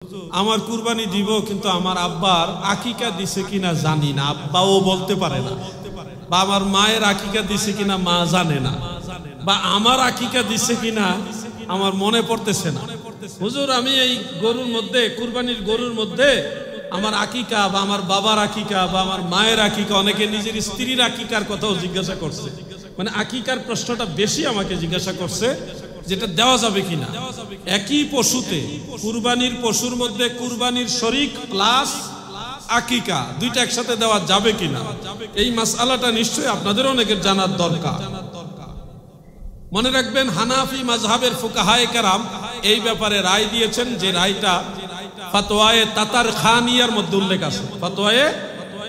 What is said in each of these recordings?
আমার কুরবানি দিব, কিন্তু আমার আব্বার আকিকা দিছে কিনা জানি না, আব্বাও বলতে পারে না, বা আমার মায়ের আকিকা দিছে কিনা মা জানে না, বা আমার আকিকা দিছে কিনা আমার মনে পড়তেছে না। হুজুর, আমি এই গরুর মধ্যে, কুরবানির গরুর মধ্যে আমার আকিকা বা আমার বাবার আকিকা বা আমার মায়ের আকিকা, অনেকে নিজের স্ত্রীর আকিকার কথাও জিজ্ঞাসা করছে। মানে আকিকার প্রশ্নটা বেশি আমাকে জিজ্ঞাসা করছে, যেটা দেওয়া যাবে কিনা। একই পশুতে, কুরবানির পশুর মধ্যে কুরবানির শরীক প্লাস আকিকা দুইটা একসাথে দেওয়া যাবে কিনা, এই মাসআলাটা নিশ্চয়ই আপনাদের অনেকের জানার দরকার। মনে রাখবেন, হানাফি মাযহাবের ফুকাহায়ে কেরাম এই ব্যাপারে রায় দিয়েছেন, যে রায়টা ফাতওয়ায়ে তাতারখানিয়ার মধ্যে উল্লেখ আছে। ফাতওয়ায়ে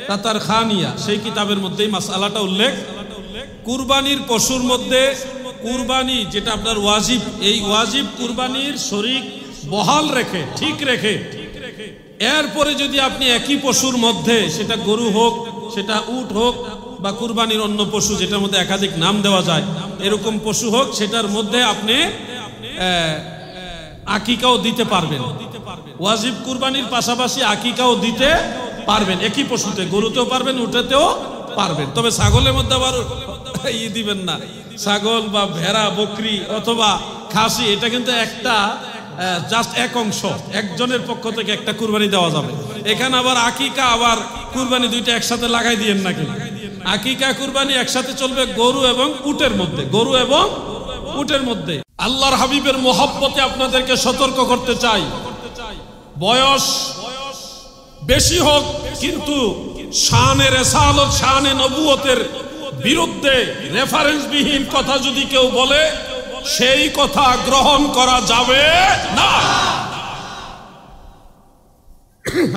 তাতারখানিয়া সেই কিতাবের মধ্যেই মাসআলাটা উল্লেখ। কুরবানির পশুর মধ্যে কুরবানি যেটা আপনার ওয়াজিব, এই ওয়াজিব কুরবানির শরীক বহাল রেখে, ঠিক রেখে, এরপরে যদি আপনি একই পশুর মধ্যে, সেটা গরু হোক, সেটা উট হোক, বা কুরবানির অন্য পশু যেটার মধ্যে একাধিক নাম দেওয়া যায়, এরকম পশু হোক, সেটার মধ্যে আপনি আকিকাও দিতে পারবেন। ওয়াজিব কুরবানির পাশাপাশি আকিকাও দিতে পারবেন, একই পশুতে, গরুতেও পারবেন, উটেতেও পারবেন। তবে ছাগলের মধ্যে আবার দিবেন না। ছাগল বা ভেড়া, বকরি অথবা খাসি, এটা কিন্তু একটা জাস্ট এক অংশ, একজনের পক্ষ থেকে একটা কুরবানি দেওয়া যাবে। এখানে আবার আকিকা আবার কুরবানি দুইটা একসাথে লাগাই দিয়েন না, কিন্তু আকিকা কুরবানি একসাথে চলবে গরু এবং উটের মধ্যে, গরু এবং উটের মধ্যে। আল্লাহর হাবিবের মোহাব্বতে আপনাদেরকে সতর্ক করতে চাই, বয়স বেশি হোক, কিন্তু শানে রিসালাত, শানে নবুয়তের বিরুদ্ধে রেফারেন্সবিহীন কথা যদি কেউ বলে, সেই কথা গ্রহণ করা যাবে না।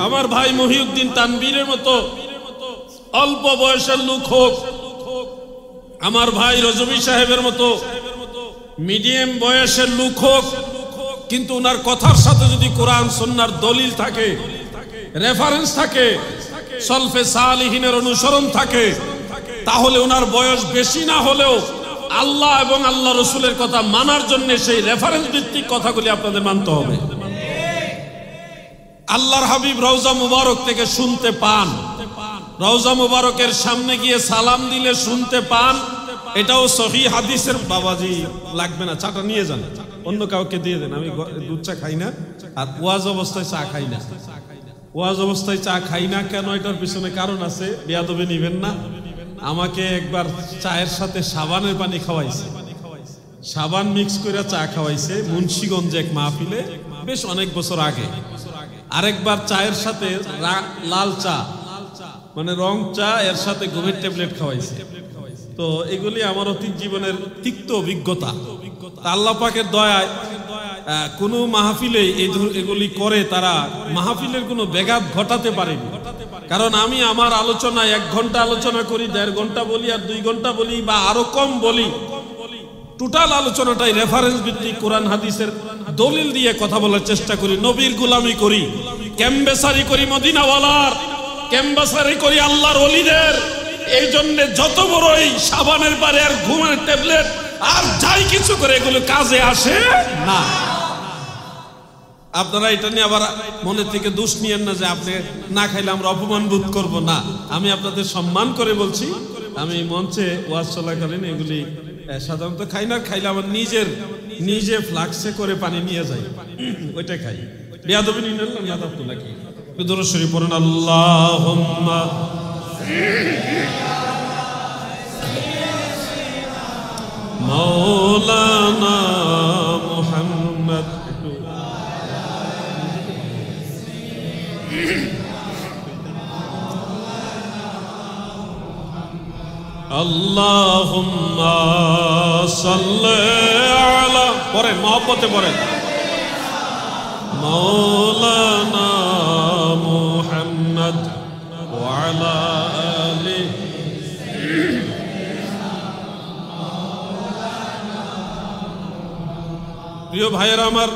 আমার ভাই মহিউদ্দিন তানবীরের মতো অল্প বয়সের লোক হোক, আমার ভাই রজবী সাহেবের মতো মিডিয়াম বয়সের লোক হোক, কিন্তু ওনার কথার সাথে যদি কোরআন সুন্নাহর দলিল থাকে, রেফারেন্স থাকে, সলফে সালিহিনের অনুসরণ থাকে, তাহলে ওনার বয়স বেশি না হলেও আল্লাহ এবং আল্লাহ রসুলের কথা মানার জন্য সেই রেফারেন্স ভিত্তিক কথাগুলি আপনাদের মানতে হবে। আল্লাহর হাবিব রওজা মুবারক থেকে শুনতে পান, রওজা মুবারকের সামনে গিয়ে সালাম দিলে শুনতে পান, এটাও সহিহ হাদিসের। বাবাজি লাগবে না, চাটা নিয়ে যান, অন্য কাউকে দিয়ে দেন, আমি দুধ চা খাই না, আর ওয়াজ অবস্থায় চা খাই না। ওয়াজ অবস্থায় চা খাই না কেন, এটার পিছনে কারণ আছে, বেয়াদবি নিবেন না। আমাকে একবার চায়ের সাথে সাবানের পানি খাওয়াইছে, সাবান মিক্স করে চা খাওয়াইছে মুন্সিগঞ্জে এক মাহফিলে, বেশ অনেক বছর আগে। আরেকবার চায়ের সাথে লাল চা, মানে রং চা, এর সাথে ঘুমের ট্যাবলেট খাওয়াইছে। তো এগুলি আমার অতীত জীবনের তিক্ত অভিজ্ঞতা। আল্লাহ পাকের দয়ায় কোনো মাহফিলে এগুলি করে তারা মাহফিলের কোনো ব্যাঘাত ঘটাতে পারেনি। কারণ আমি আমার আলোচনায় 1 ঘন্টা আলোচনা করি, 1.5 ঘন্টা বলি, আর 2 ঘন্টা বলি, বা আরো কম বলি। টোটাল আলোচনাটাই রেফারেন্স ভিত্তিক, কোরআন হাদিসের দলিল দিয়ে কথা বলার চেষ্টা করি। নবীর গোলামি করি, ক্যাম্বেসারি করি মদিনাওয়ালার, ক্যাম্বেসারি করি আল্লাহর ওলিদের। এই জন্য যত বড়ই সাবানের পারে আর ঘুমের ট্যাবলেট আর যাই কিছু করে, এগুলো কাজে আসে না। আপনারা এটা নিয়ে আবার মনে থেকে দোষ নিয়েন না যে আপনি না খাইলে আমরা অপমান বোধ করবো না। আমি আপনাদের সম্মান করে বলছি, আমি মঞ্চে ওয়াজ চলাকালীন এগুলি সাধারণত খাই না, খাইলে আমার নিজে ফ্লাক্সে করে পানি নিয়ে যাই, ওইটা খাই। বেয়াদবি নিলেন না তো নাকি? দরুদ শরীফ পড়ুন, আল্লাহুম্মা মাওলানা মুহাম্মদ আল্লাহুম্মা সাল্লি আলা, পড়েন মহব্বতে পড়েন, মাওলানা মুহাম্মদ ওয়া আলা আলিহি। প্রিয় ভাইয়েরা আমার,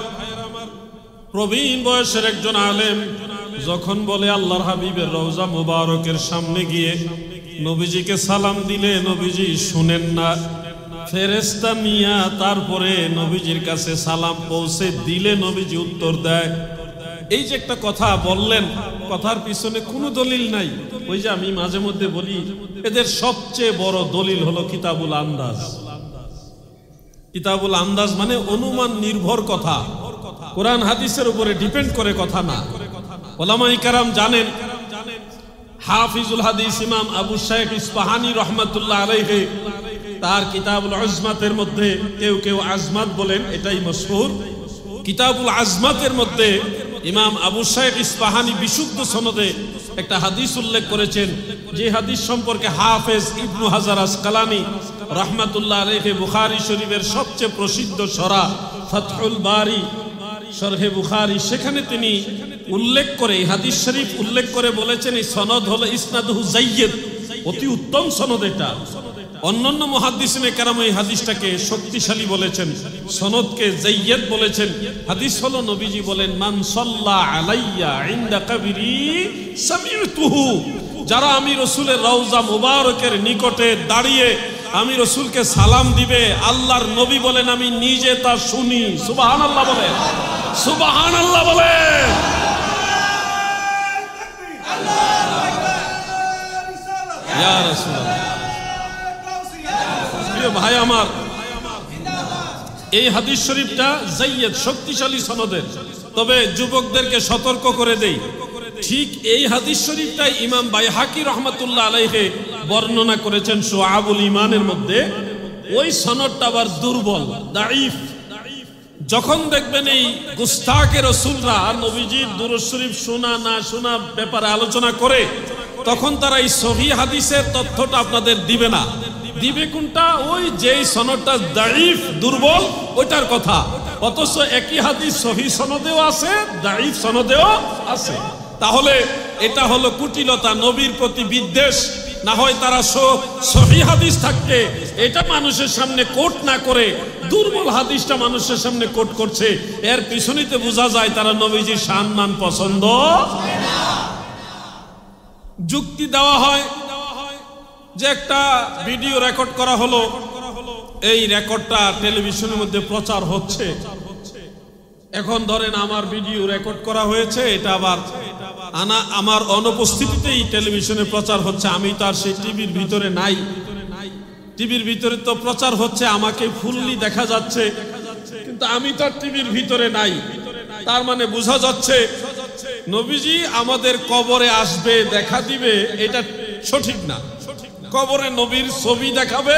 প্রবীণ বয়সের একজন আলেম যখন বলে আল্লাহর হাবিবের রওজা মুবারকের সামনে গিয়ে নবীজিকে সালাম দিলে নবীজি শুনেন না, ফেরেশতা নিয়া তারপরে নবীজির কাছে সালাম পৌঁছে দিলে নবীজি উত্তর দেয়, এই যে একটা কথা বললেন, কথার পিছনে কোনো দলিল নাই। ওই যে আমি মাঝে মধ্যে বলি, এদের সবচেয়ে বড় দলিল হলো কিতাবুল আন্দাজ। কিতাবুল আন্দাজ মানে অনুমান নির্ভর কথা, কোরআন হাদিসের উপরে ডিপেন্ড করে কথা না। ওলামায়ে কেরাম জানেন, হাফিজুল হাদিস ইমাম আবু শাইখ ইস্পাহানী রহমাতুল্লাহ আলাইহি তার কিতাবুল আজমাতের মধ্যে, কেউ কেউ আজমাত বলেন, এটাই মশহুর, কিতাবুল আজমাতের মধ্যে ইমাম আবু শাইখ ইস্পাহানী বিশুদ্ধ সনদে একটা হাদিস উল্লেখ করেছেন, যে হাদিস সম্পর্কে হাফেজ ইবনু হাজার আসকালানী রহমাতুল্লাহ আলাইহি বুখারী শরীফের সবচেয়ে প্রসিদ্ধ সরা ফাতহুল বারি শরহে বুখারী, সেখানে তিনি উল্লেখ করে হাদিস শরীফ উল্লেখ করে বলেছেন, এই সনদ হলো ইসনাদুহু যায়্যিদ, অতি উত্তম সনদ এটা। অন্যান্য মুহাদ্দিসিনে কেরাম এই হাদিসটাকে শক্তিশালী বলেছেন, সনদকে যায়্যিদ বলেছেন। হাদিস হলো নবীজি বলেন, মান সাল্লা আলাইয়া ইনদা কবরি সামি'তুহু, যারা আমি রাসূলের রওজা মুবারকের নিকটে দাঁড়িয়ে আমি রাসূলকে সালাম দিবে, আল্লাহর নবী বলেন আমি নিজে তা শুনি। সুবহানাল্লাহ বলেন, সুবহানাল্লাহ বলেন। ইয়া রাসূলুল্লাহ, প্রিয় ভাই আমার, এই হাদিস শরীফটা যায়্যিদ, শক্তিশালী সনদের। তবে যুবকদেরকে সতর্ক করে দেই, ঠিক এই হাদিস শরীফটাই ইমাম বাইহাকি রহমাতুল্লাহ আলাইহি বর্ণনা করেছেন শুআবুল ঈমানের মধ্যে। ওই সনদটা আবার দুর্বল, দাঈফ। যখন দেখবেন এই গুস্তাখে রাসূলরা নবীজির দুরূদ শরীফ শোনা না শোনা ব্যাপারে আলোচনা করে, তখন তারা এই সহিহ হাদিসের তথ্যটা আপনাদের দিবে না। দিবে কোনটা? ওই যেই সনদটা দাঈফ, দুর্বল, ওইটার কথা। অথচ একই হাদিস সহিহ সনদেও আছে, দাঈফ সনদেও আছে। তাহলে এটা হলো কুটিলতা, নবীর প্রতি বিদ্বেষ। না হয় তারা সহিহ হাদিস থাকতে এটা মানুষের সামনে কোট না করে দুর্বল হাদিসটা মানুষের সামনে কোট করছে, এর পিছনেতে বোঝা যায় তারা নবীজির সম্মান পছন্দ করে না। যুক্তি দেওয়া হয় যে একটা ভিডিও রেকর্ড করা হলো, এই রেকর্ডটা টেলিভিশনের মধ্যে প্রচার হচ্ছে। এখন ধরেন আমার ভিডিও রেকর্ড করা হয়েছে, এটা আবার আমার অনুপস্থিতিতেই টেলিভিশনে প্রচার হচ্ছে। আমি তো আর সেই টিভির ভিতরে নাই, টিভির ভিতরে তো প্রচার হচ্ছে, আমাকে ফুললি দেখা যাচ্ছে, কিন্তু আমি তো আর টিভির ভিতরে নাই। তার মানে বোঝা যাচ্ছে নবীজি আমাদের কবরে আসবে, দেখা দিবে, এটা সঠিক না। কবরে নবীর ছবি দেখাবে,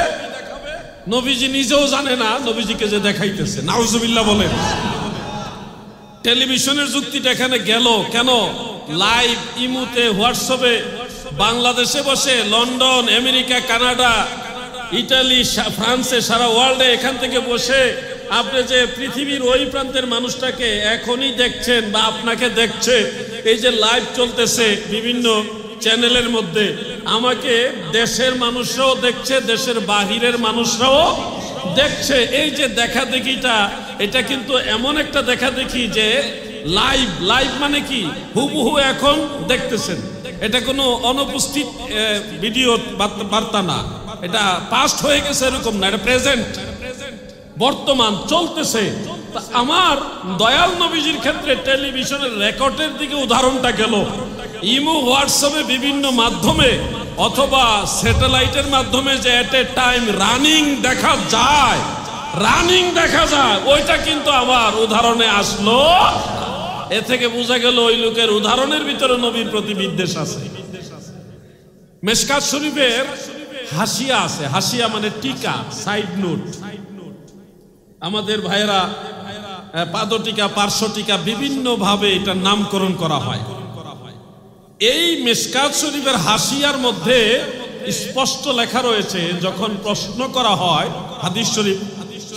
নবীজি নিজেও জানে না নবীজিকে যে দেখাইতেছে। নাউজুবিল্লাহ বলেন। টেলিভিশনের যুক্তিটা এখানে গেল কেন? লাইভ ইমুতে, হোয়াটসঅ্যাপে, বাংলাদেশে বসে, লন্ডন, আমেরিকা, কানাডা, ইটালি, ফ্রান্সে, সারা ওয়ার্ল্ডে এখান থেকে বসে আপনি যে পৃথিবীর ওই প্রান্তের মানুষটাকে এখনই দেখছেন বা আপনাকে দেখছে, এই যে লাইভ চলতেছে বিভিন্ন চ্যানেলের মধ্যে, আমাকে দেশের মানুষরাও দেখছে, দেশের বাহিরের মানুষরাও দেখছে। এই যে দেখা দেখিটা, এটা কিন্তু এমন একটা দেখা দেখি যে লাইভ, লাইভ মানে কি হুবহু এখন দেখতেছেন। এটা কোনো অনুপস্থিত ভিডিও বার্তা না, এটা পাস্ট হয়ে গেছে এরকম না, এটা প্রেজেন্ট, বর্তমান চলতেছে। আমার দয়াল নবীজির ক্ষেত্রে টেলিভিশনের রেকর্ডের দিকে উদাহরণটা গেল। ইমো, হোয়াটসঅ্যাপে, বিভিন্ন মাধ্যমে অথবা স্যাটেলাইটের মাধ্যমে যে এট এ টাইম রানিং দেখা যায়, রানিং দেখা যায়, ওইটা কিন্তু আমার উদাহরণে আসলো। এ থেকে বোঝা গেল ওই লোকের উদাহরণের ভিতরে নবীর প্রতি বিদ্বেষ আছে। মিশকাত শরীফের হাসিয়া আছে, হাসিয়া মানে টিকা, সাইড নোট। আমাদের ভাইয়েরা পাদটিকা, পার্শ্বটিকা বিভিন্ন ভাবে এটার নামকরণ করা হয়। এই মিশকাত শরীফের হাসিয়ার মধ্যে স্পষ্ট লেখা রয়েছে, যখন প্রশ্ন করা হয় হাদিস শরীফ,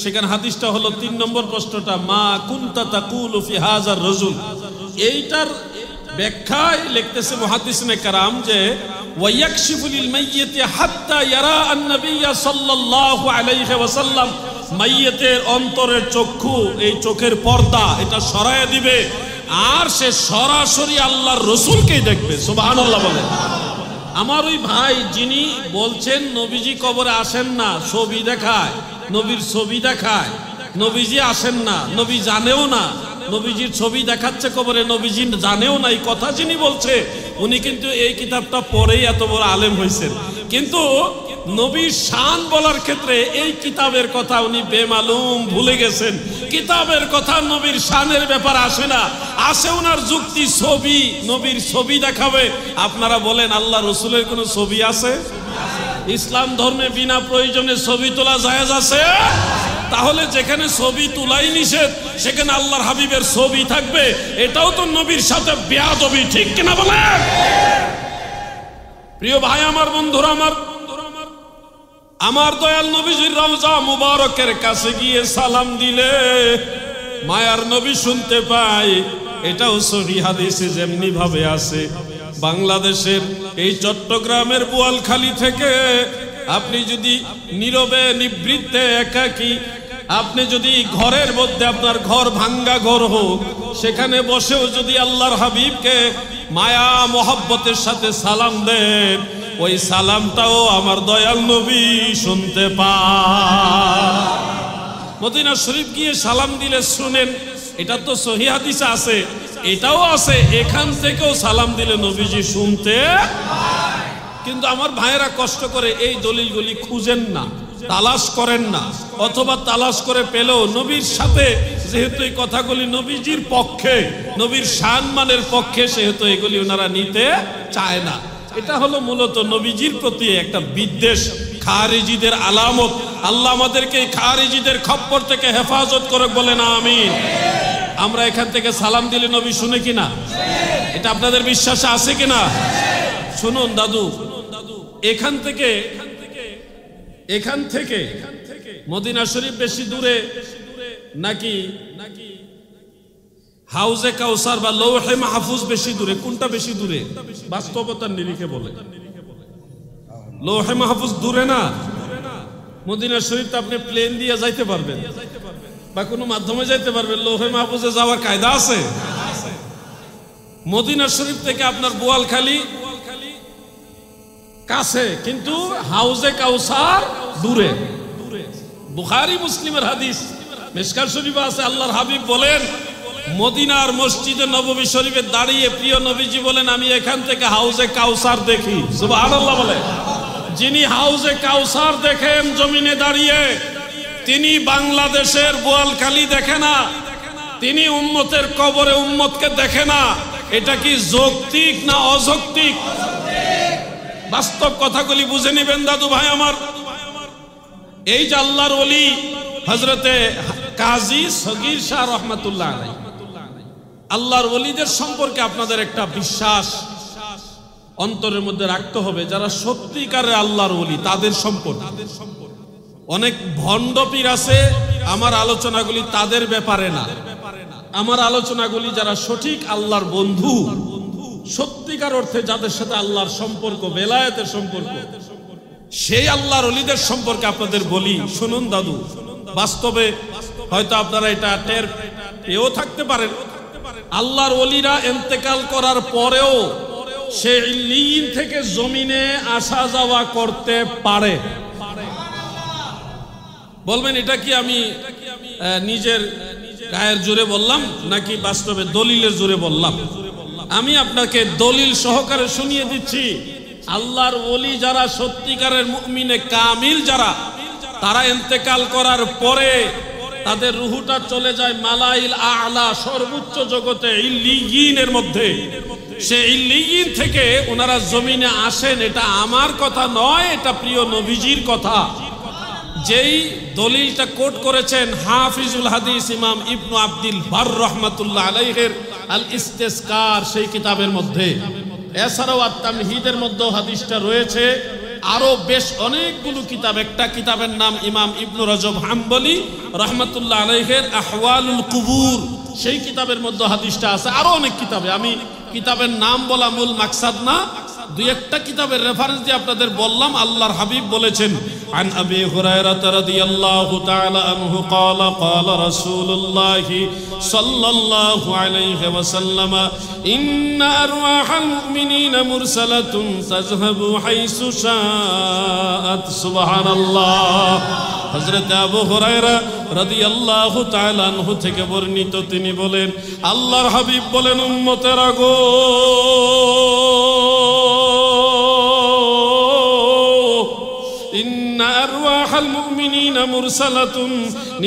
সেখানে হাদিসটা হলো ৩ নম্বর প্রশ্নটা, মা কুনতা তাকুলু ফি হাযার রাজুল। এইটার ব্যাখ্যায় লিখতেছে মুহাদ্দিসিনে কেরাম যে ওয়ায়াকশিফু লিল মাইয়িতি হাত্তা ইয়ারা আন-নবিয়্য সাল্লাল্লাহু আলাইহি ওয়াসাল্লাম, মাইয়িতের অন্তরের চক্ষু, এই চোখের পর্দা এটা সরায় দিবে, আর সে সরাসরি আল্লাহর রাসূলকেই দেখবে। সুবহানাল্লাহ বলেন। আমার ওই ভাই যিনি বলছেন নবীজি কবরে আসেন না, ছবি দেখায়, নবীর ছবি দেখায়, নবীজি আসেন না, নবী জানেও না, নবীজির ছবি দেখাচ্ছে কবরে, নবীজি জানেও না এই কথা যিনি বলছে উনি কিন্তু এই কিতাবটা পড়েই এত বড় আলেম হয়েছেন, কিন্তু নবীর শান বলার ক্ষেত্রে এই কিতাবের কথা উনি বেমালুম ভুলে গেছেন। কিতাবের কথা নবীর শানের ব্যাপার আসে না, আসে ওনার যুক্তি ছবি, নবীর ছবি দেখাবে। আপনারা বলেন আল্লাহ রসুলের কোনো ছবি আছে? ইসলাম ধর্মে বিনা প্রয়োজনে ছবি তোলা জায়েজ আছে? তাহলে যেখানে ছবি তোলাই নিষেধ সেখানে আল্লাহর হাবিবের ছবি থাকবে, এটাও তো নবীর সাথে বেয়াদবি, ঠিক কিনা বলেন? প্রিয় ভাই আমার, বন্ধুরা আমার দয়াল নবীজির রওজা মুবারকের কাছে গিয়ে সালাম দিলে মায়ার নবী শুনতে পায়, এটাও সহিহ হাদিসে যেমনি ভাবে আছে। বাংলাদেশের এই চট্টগ্রামের বোয়ালখালী থেকে আপনি যদি নীরবে নিবৃত্তে একাকী, আপনি যদি ঘরের মধ্যে আপনার ঘর ভাঙ্গা ঘর হোক, সেখানে বসেও যদি আল্লাহর হাবিবকে মায়া মোহাব্বতের সাথে সালাম দেন, ওই সালামটাও আমার দয়াল নবী শুনতে পায়। মদিনা শরীফ গিয়ে সালাম দিলে শুনেন, এটা তো সহিহ হাদিসে আছে, এটাও আছে, এখান থেকেও সালাম দিলে নবীজি শুনতে। কিন্তু আমার ভাইয়েরা কষ্ট করে এই দলিলগুলি খুঁজেন না, তালাশ করেন না, অথবা তালাশ করে পেলেও নবীর সাথে যেহেতু এই কথাগুলি নবীজির পক্ষে, নবীর সম্মানের পক্ষে, সেহেতু এগুলি ওনারা নিতে চায় না। এটা হলো মূলত নবীজির প্রতি একটা বিদ্বেষ, খারিজিদের আলামত। আল্লাহ আমাদেরকে খারিজিদের খপ্পর থেকে হেফাজত করে, বলেন আমিন। আমরা এখান থেকে সালাম দিলে নবী শুনে কিনা? এটা আপনাদের বিশ্বাসে আছে কিনা? শুনুন দাদু, এখান থেকে মদিনা শরীফ বেশি দূরে নাকি হাউজে কাউসার বা লৌহে মাহফুজ বেশি দূরে? কোনটা বেশি দূরে? বাস্তবতার নিরিখে বলে লৌহে মাহফুজ দূরে না। মদিনা শরীফ তো আপনি প্লেন দিয়ে যাইতে পারবেন বা কোনো মাধ্যমে যাইতে পারবেন, লৌহে মাহফুজে যাওয়ার কায়দা আছে? মদিনা শরীফ থেকে আপনার বোয়ালখালী কাছে, কিন্তু হাউজে কাউসার দূরে। বুখারী মুসলিমের হাদিস, মিশকাত শরীফে আছে, আল্লাহর হাবিব বলেন মদিনার মসজিদে নববী শরীফে দাঁড়িয়ে প্রিয় নবীজি বলেন, আমি এখান থেকে হাউজে কাউসার দেখি। সুবহানাল্লাহ বলে। যিনি হাউজে কাউসার দেখেন জমিনে দাঁড়িয়ে, তিনি বাংলাদেশের বোয়ালখালী দেখে না, তিনি উম্মতের কবরে উম্মতকে দেখে না। এটা কি যৌক্তিক না অযৌক্তিক? বাস্তব কথাগুলি বুঝে নেবেন দাদু ভাই আমার। এই যে আল্লাহর ওলি হযরতে কাজী সগীর শাহ রহমাতুল্লাহ আলাইহি, আল্লাহর ওলিদের সম্পর্কে আপনাদের একটা বিশ্বাস অন্তরের মধ্যে রাখতে হবে। যারা সত্যিকারের আল্লাহর ওলি তাদের সম্পর্কে, অনেক ভণ্ড পীর আছে, আমার আলোচনাগুলি তাদের ব্যাপারে না। আমার আলোচনাগুলি যারা সঠিক আল্লাহর বন্ধু, সত্যিকার অর্থে যাদের সাথে আল্লাহর সম্পর্ক, বেলায়েতের সম্পর্ক, সেই আল্লাহর ওলিদের সম্পর্কে আপনাদের বলি। শুনুন দাদু, বাস্তবে হয়তো আপনারা এটা টের পেয়েও থাকতে পারেন, আল্লাহর ওলিরা ইন্তেকাল করার পরেও সে ইল্লিয়িন থেকে জমিনে আসা যাওয়া করতে পারে। বলবেন এটা কি আমি নিজের গায়ের জোরে বললাম নাকি বাস্তবে দলিলের জোরে বললাম? আমি আপনাকে দলিল সহকারে শুনিয়ে দিচ্ছি। আল্লাহর ওলি যারা সত্যিকারের মুমিনে কামিল যারা, তারা ইন্তেকাল করার পরে তাদের রুহুটা চলে যায় মালাইল আ'লা, সর্বোচ্চ জগতে ইল্লিয়িনের মধ্যে। সে ইল্লিয়িন থেকে ওনারা জমিনে আসেন। এটা আমার কথা নয়, এটা প্রিয় নবীজির কথা। যেই দলিলটা কোট করেছেন হাফিজুল হাদিস ইমাম ইবনু আব্দুল বার রহমাতুল্লাহ আলাইহির আল ইস্তিসকার সেই কিতাবের মধ্যে, এছাড়াও আত-তামহিদের মধ্যে হাদিসটা রয়েছে। আরো বেশ অনেকগুলো কিতাব, একটা কিতাবের নাম ইমাম ইবনু রজব হাম্বলি রহমাতুল্লাহ আলাইহির আহওয়ালুল কুবুর, সেই কিতাবের মধ্যে হাদিসটা আছে। আরো অনেক কিতাবে, আমি কিতাবের নাম বলা মূল মাকসাদ না, দুই একটা কিতাবের রেফারেন্স দিয়ে আপনাদের বললাম। আল্লাহর হাবিব বলেছেন, عن أبي هريرة رضي الله تعالى عنه قال قال رسول الله صلى الله عليه وسلم إن أرواح المؤمنين مرسلة تذهب حيث شاءت سبحان الله। হযরত আবু হুরায়রা রাদিয়াল্লাহু তাআলা আনহু থেকে বর্ণিত, তিনি বলেন আল্লাহর হাবিব বলেন, উম্মতেরা গো,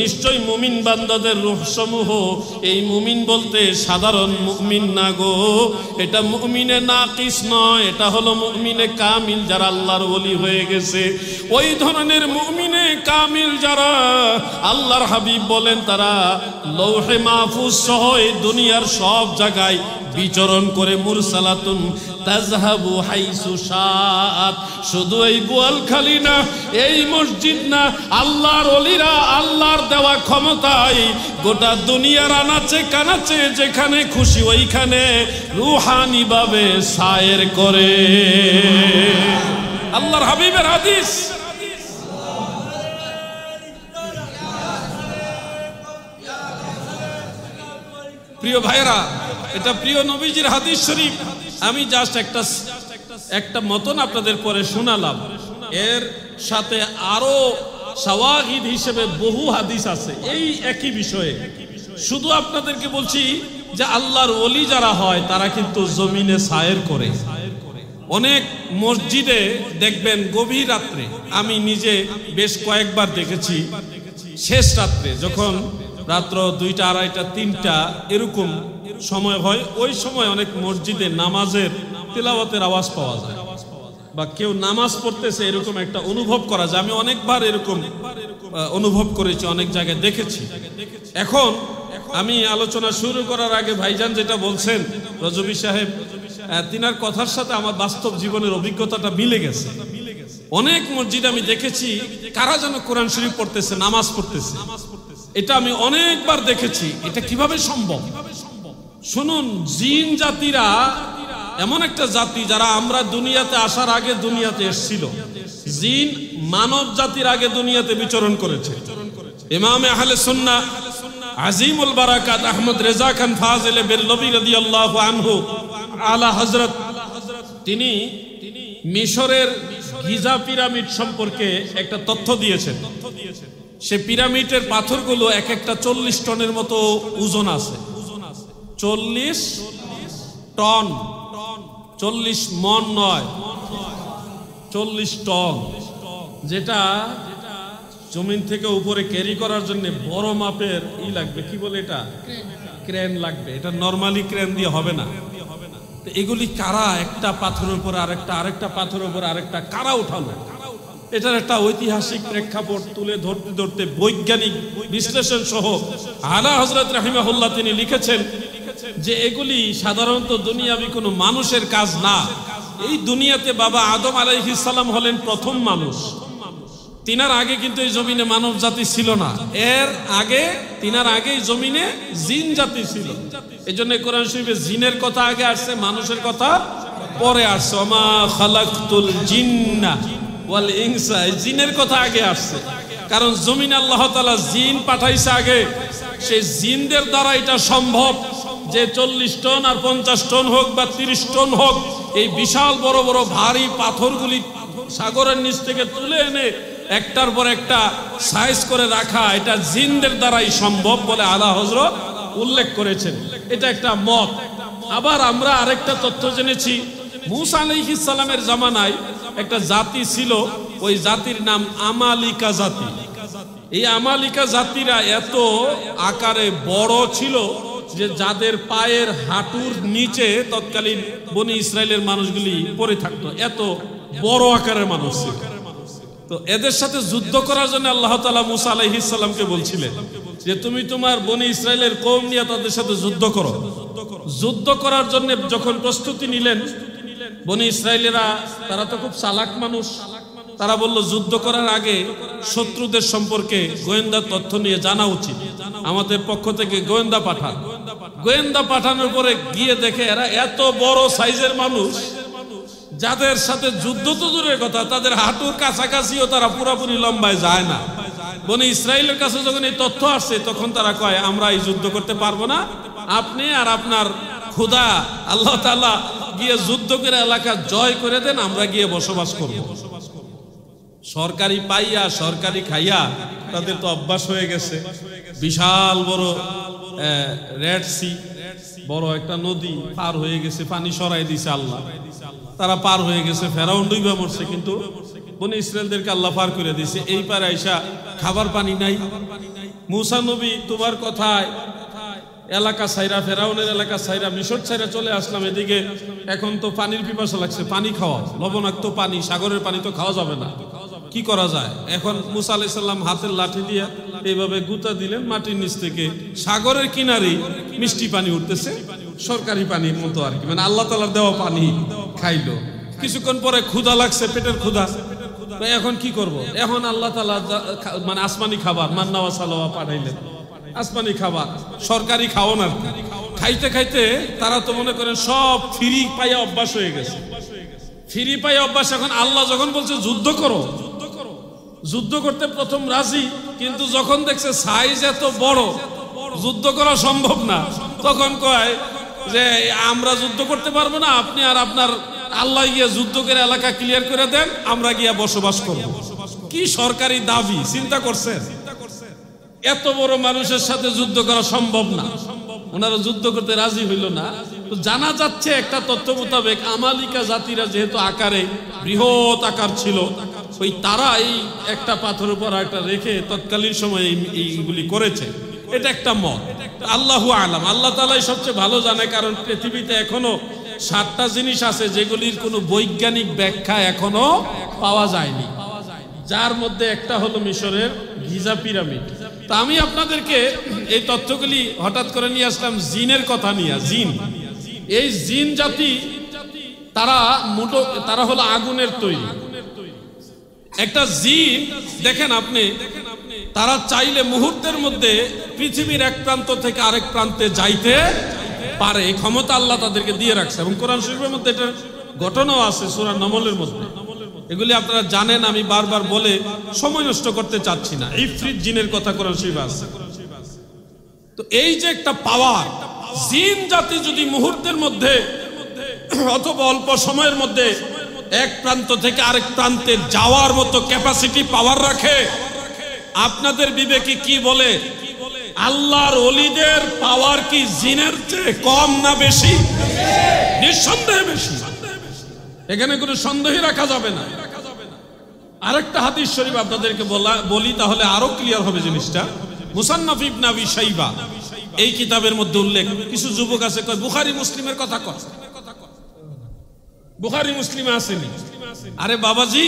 নিশ্চয় মুমিন বান্দাদের রূহ সমূহ, এই মুমিন বলতে সাধারণ মুমিন না গো, এটা মুমিনে নাকিস নয়, এটা হলো মুমিনে কামিল, যারা আল্লাহর ওলি হয়ে গেছে। ওই ধরনের মুমিনে কামিল যারা, আল্লাহর হাবিব বলেন তারা লৌহে মাহফুজ সহ এই দুনিয়ার সব জায়গায় বিচরণ করে, মুরসালাতুন তাযহাবু হাইসু শাআত। শুধু এই বোয়ালখালী না, এই মসজিদ না, আল্লাহর ওলিরা আল্লাহর দেওয়া ক্ষমতায় গোটা দুনিয়ার আনাচে কানাচে যেখানে খুশি ওইখানে রুহানি ভাবে সায়ের করে। আল্লাহর হাবিবের হাদিস। প্রিয় ভাইরা, এটা প্রিয় নবীজির হাদিস শরীফ। আমি জাস্ট একটা মতন আপনাদের পরে শোনালাম, এর সাথে আরো শাওয়াহিদ হিসেবে বহু হাদিস আছে এই একই বিষয়ে। শুধু আপনাদেরকে বলছি যে আল্লাহর ওলি যারা হয় তারা কিন্তু জমিনে সায়ের করে। অনেক মসজিদে দেখবেন গভীর রাত্রে, আমি নিজে বেশ কয়েকবার দেখেছি, শেষ রাত্রে যখন রাত্র 2টা, 2:30, 3টা এরকম সময় হয়, ওই সময় অনেক মসজিদে নামাজের তিলাওয়াতের আওয়াজ পাওয়া যায় বা কেউ নামাজ পড়তেছে, এরকম একটা অনুভব করা যায়। আমি অনেকবার এরকম অনুভব করেছি, অনেক জায়গায় দেখেছি। এখন আমি আলোচনা শুরু করার আগে ভাইজান যেটা বলছেন রজবী সাহেব, তিনার কথার সাথে আমার বাস্তব জীবনের অভিজ্ঞতাটা মিলে গেছে। অনেক মসজিদে আমি দেখেছি কারা যেন কোরআন শরীফ পড়তেছে, নামাজ পড়তেছে, এটা আমি অনেকবার দেখেছি। এটা কিভাবে সম্ভব? শুনুন, জিন জাতিরা এমন একটা জাতি যারা আমরা দুনিয়াতে আসার আগে দুনিয়াতে এসেছিল। জিন মানব জাতির আগে দুনিয়াতে বিচরণ করেছে। ইমামে আহলে সুন্নাহ আজিমুল বারাকাত আহমদ রেজা খান ফাজিল বেরলভী রাদিয়াল্লাহু আনহু আলা হযরত, তিনি মিশরের গিজা পিরামিড সম্পর্কে একটা তথ্য দিয়েছেন। সে পিরামিডের পাথরগুলো এক একটা 40 টনের মতো ওজন আছে। 40 টন, 40 মন নয়, 40 টন, যেটা জমিন থেকে উপরে ক্যারি করার জন্য বড় মাপের লাগবে, কি বলে এটা, ক্রেন লাগবে। এটা নরমালি ক্রেন দিয়ে হবে না। এগুলি কারা একটা পাথরের উপর আরেকটা, আরেকটা পাথরের উপর আরেকটা কারা উঠালো? এটার একটা ঐতিহাসিক প্রেক্ষাপট তুলে ধরতে ধরতে বৈজ্ঞানিক বিশ্লেষণ সহ আলা হযরত রাহিমাহুল্লাহ তিনি লিখেছেন যে এগুলি সাধারণত দুনিয়াবি কোনো মানুষের কাজ না। এই দুনিয়াতে বাবা আদম আলাইহিস সালাম হলেন প্রথম মানুষ। তিনার আগে কিন্তু এই জমিনে মানব জাতি ছিল না। এর আগে, তিনার আগে জমিনে জিন জাতি ছিল। এই জন্য কোরআন শরীফে জিনের কথা আগে আসছে, মানুষের কথা পরে আসছে। ওমা খালাকতুল জিন্না ওয়াল ইনসা, জিনের কথা আগে আসছে। কারণ জমিনে আল্লাহ তাআলা জিন পাঠাইছে আগে। সেই জিনদের দ্বারা এটা সম্ভব যে 40 টন আর 50 টন হোক বা 30 টন হোক, এই বিশাল বড় বড় ভারী পাথরগুলি সাগরের নিচ থেকে তুলে এনে একটার পর একটা সাইজ করে রাখা, এটা জিনদের দ্বারাই সম্ভব বলে আলা হযরত উল্লেখ করেছেন। এটা একটা মত। আবার আমরা আরেকটা তথ্য জেনেছি, মূসা আলাইহিস সালামের জামানায় একটা জাতি ছিল, ওই জাতির নাম আমালিকা জাতি। এই আমালিকা জাতিরা এত আকারে বড় ছিল যে যাদের পায়ের হাঁটুর নিচে তৎকালীন বনি ইসরায়েলের মানুষগুলি পড়ে থাকতো, এত বড় আকারের মানুষ ছিল। তো এদের সাথে যুদ্ধ করার জন্য আল্লাহ তাআলা মূসা আলাইহিস সালামকে বলছিলেন যে তুমি তোমার বনি ইসরায়েলের কওম নিয়ে তাদের সাথে যুদ্ধ করো। যুদ্ধ করার জন্য যখন প্রস্তুতি নিলেন, বনি ইসরায়েলেরা তারা তো খুব চালাক মানুষ, তারা বলল যুদ্ধ করার আগে শত্রুদের সম্পর্কে গোয়েন্দা তথ্য নিয়ে জানা উচিত, আমাদের পক্ষ থেকে গোয়েন্দা পাঠান। গোয়েন্দা পাঠানোর পরে গিয়ে দেখে এরা এত বড় সাইজের মানুষ যাদের সাথে যুদ্ধ তো দূরের কথা, তাদের হাঁটুর কাছাকাছিও তারা পুরাপুরি লম্বায় যায় না। বনি ইসরায়েলের কাছে যখন এই তথ্য আসছে তখন তারা কয় আমরা এই যুদ্ধ করতে পারবো না, আপনি আর আপনার খোদা আল্লাহ তাআলা গিয়ে যুদ্ধ করে এলাকা জয় করে দেন, আমরা গিয়ে বসবাস করব। সরকারি পাইয়া সরকারি খাইয়া তাদের তো অভ্যাস হয়ে গেছে। বিশাল বড় রেড সি, বড় একটা নদী পার হয়ে গেছে, পানি সরাই দিছে আল্লাহ, তারা পার হয়ে গেছে। ফেরাউন ডুইবা মরছে, কিন্তু বনি ইসরায়েলদেরকে আল্লাহ পার করে দিছে। এই পারে আইসা খাবার পানি নাই। মুসা নবী তোমার কথায় এলাকা ছাইরা, ফেরাউনের এলাকা ছাইরা, মিশর ছাইরা চলে আসলাম এদিকে, এখন তো পানির পিপাসা লাগছে, পানি খাওয়া, লবণাক্ত পানি, সাগরের পানি তো খাওয়া যাবে না, কি করা যায়? এখন মুসা আলাইহিস সালাম হাতের লাঠি দিয়ে এইভাবে গুতা দিলেন, মাটির নিচ থেকে সাগরের কিনারে মিষ্টি পানি উঠতেছে, সরকারি পানির মতো আর কি, মানে আল্লাহ তাআলার দেওয়া পানি খাইলো। কিছুক্ষণ পরে ক্ষুধা লাগছে, পেটের ক্ষুধা, এখন কি করব? এখন আল্লাহ তাআলা মানে আসমানি খাবার মান্না ওয়া সালওয়া পাঠাইলেন, আসমানি খাবার, সরকারি খাওয়ান আর কি। খাইতে খাইতে তারা তো মনে করেন সব ফ্রি পাইয়া অভ্যাস হয়ে গেছে, ফ্রি পাইয়া অভ্যাস। এখন আল্লাহ যখন বলছে যুদ্ধ করো, যুদ্ধ করতে প্রথম রাজি, কিন্তু যখন দেখছে সাইজ এত বড়, যুদ্ধ করা সম্ভব না, তখন কয় যে আমরা যুদ্ধ করতে পারবো না, আপনি আর আপনার আল্লাহ গিয়ে যুদ্ধ করে এলাকা ক্লিয়ার করে দেন, আমরা গিয়া বসবাস করব। কি সরকারি দাবি, চিন্তা করছেন? এত বড় মানুষের সাথে যুদ্ধ করা সম্ভব না, ওনারা যুদ্ধ করতে রাজি হইল না। তো জানা যাচ্ছে একটা তথ্য মোতাবেক আমালিকা জাতিরা যেহেতু আকারে বৃহৎ আকার ছিল, ওই তারা এই একটা পাথরের উপর একটা রেখে তৎকালীন সময়ে এইগুলি করেছে, এটা একটা মত। আল্লাহু আলাম, আল্লাহ তাআলাই সবচেয়ে ভালো জানে, কারণ পৃথিবীতে এখনো 7টা জিনিস আছে যেগুলির কোনো বৈজ্ঞানিক ব্যাখ্যা এখনো পাওয়া যায়নি, যার মধ্যে একটা হলো মিশরের গিজা পিরামিড। তো আমি আপনাদেরকে এই তথ্যগুলি হঠাৎ করে নিয়ে আসলাম জিনের কথা নিয়ে। জিন, এই জিন জাতি তারা হলো আগুনের তৈরি একটা জিন। দেখেন আপনি, তারা চাইলে মুহূর্তের মধ্যে পৃথিবীর এক প্রান্ত থেকে আরেক প্রান্তে যাইতে পারে, এই ক্ষমতা আল্লাহ তাদেরকে দিয়ে রাখছে। এবং কোরআন শরীফের মধ্যে এটার ঘটনাও আছে সূরা নমলের মধ্যে। এগুলি আপনারা জানেন, আমি বারবার বলে সময় নষ্ট করতে চাচ্ছি না। ইফরিত জিনের কথা কোরআন শরীফে আছে। তো এই যে একটা পাওয়ার, জিন জাতি যদি মুহূর্তের মধ্যে অথবা অল্প সময়ের মধ্যে এক প্রান্ত থেকে আরেক প্রান্তে যাওয়ার মতো ক্যাপাসিটি পাওয়ার রাখে, আপনাদের বিবেকে কি বলে? আল্লাহর ওলিদের পাওয়ার কি জিনের চেয়ে কম না বেশি? নিঃসন্দেহে বেশি, এখানে কোনো সন্দেহ রাখা যাবে না। আরেকটা হাদিস শরীফ আপনাদেরকে বলি, তাহলে আরো ক্লিয়ার হবে জিনিসটা। মুসান্নাফ ইবনে আবি শাইবা এই কিতাবের মধ্যে উল্লেখ, কিছু যুবক আছে কয় বুখারী মুসলিমের কথা কয়, বুখারী মুসলিমে আসেনি। আরে বাবাজি,